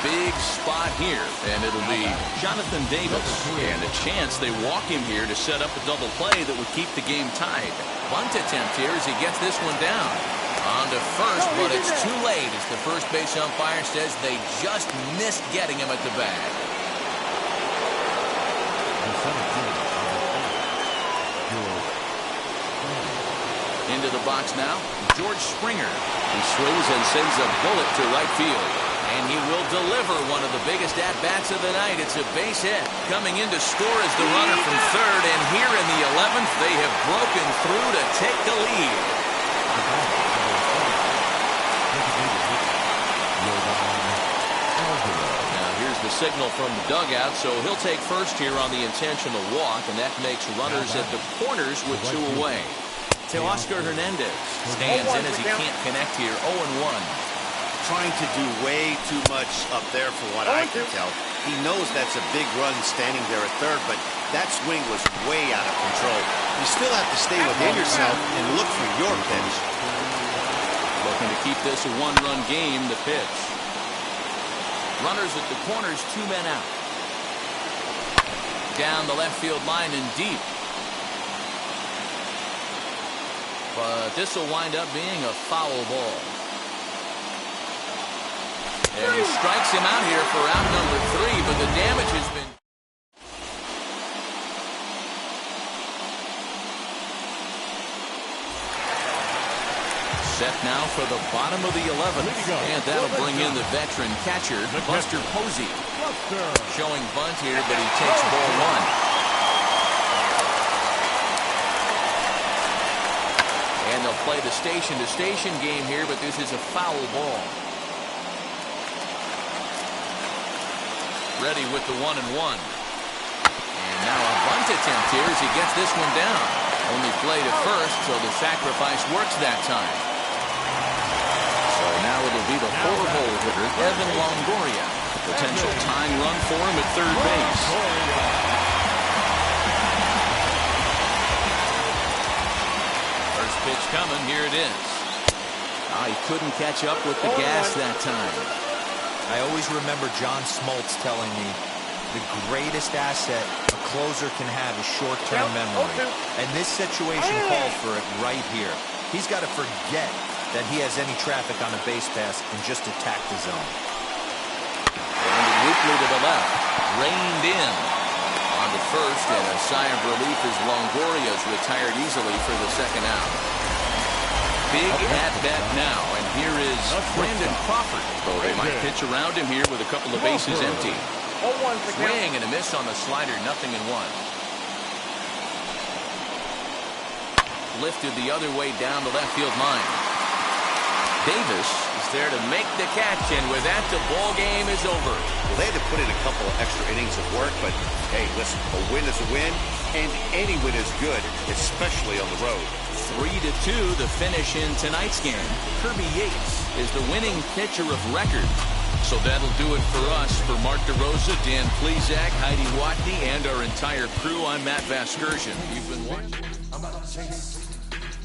Big spot here, and it'll be Jonathan Davis. And a chance they walk him here to set up a double play that would keep the game tied. Bunt attempt here as he gets this one down. On to first, but it's too late as the first base umpire says they just missed getting him at the bag. Into the box now, George Springer. He swings and sends a bullet to right field. And he will deliver one of the biggest at-bats of the night. It's a base hit. Coming in to score is the runner from third. And here in the 11th, they have broken through to take the lead. Now here's the signal from the dugout. So he'll take first here on the intentional walk. And that makes runners at the corners with 2 away. Teoscar Hernandez stands in as he can't connect here. 0-1. Trying to do way too much up there for what I can tell. He knows that's a big run standing there at third, but that swing was way out of control. You still have to stay within yourself and look for your pitch. Looking to keep this a one-run game, the pitch. Runners at the corners, 2 men out. Down the left field line and deep. But this will wind up being a foul ball. And he strikes him out here for out number 3, but the damage has been... Set now for the bottom of the 11th. And that'll bring in the veteran catcher, Buster Posey. Showing bunt here, but he takes ball 1. And they'll play the station-to-station game here, but this is a foul ball. Ready with the 1-1. And now a bunt attempt here as he gets this one down. Only play to first, so the sacrifice works that time. So now it'll be the 4-hole hitter, Evan Longoria. Potential tying run for him at third base. First pitch coming, here it is. He couldn't catch up with the gas that time. I always remember John Smoltz telling me the greatest asset a closer can have is short-term memory. And this situation called for it right here. He's got to forget that he has any traffic on a base pass and just attack the zone. And weakly to the left. Reined in. On to first, and a sigh of relief as Longoria's retired easily for the second out. Big at-bat now, and here is Brandon Crawford. Though they might pitch around him here with a couple of bases empty. Swing and a miss on the slider, 0-1. Lifted the other way down the left field line. Davis is there to make the catch, and with that, the ball game is over. Well, they had to put in a couple of extra innings of work, but hey, listen, a win is a win, and any win is good, especially on the road. 3-2 the finish in tonight's game. Kirby Yates is the winning pitcher of record. So that'll do it for us. For Mark DeRosa, Dan Plezak, Heidi Watney, and our entire crew, I'm Matt Vasgersian. You've been watching. I'm about to chase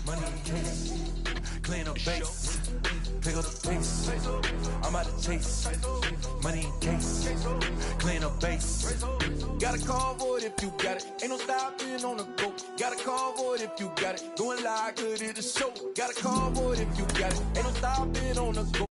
money in case, clean up base, pick up the pace. I'm about to chase money in case, clean up base. Got a call for it if you got it. Ain't no stopping on the go. Got a call for it if you got it. Going live, good at the show. Got a call for it if you got it. Ain't no stopping on the go.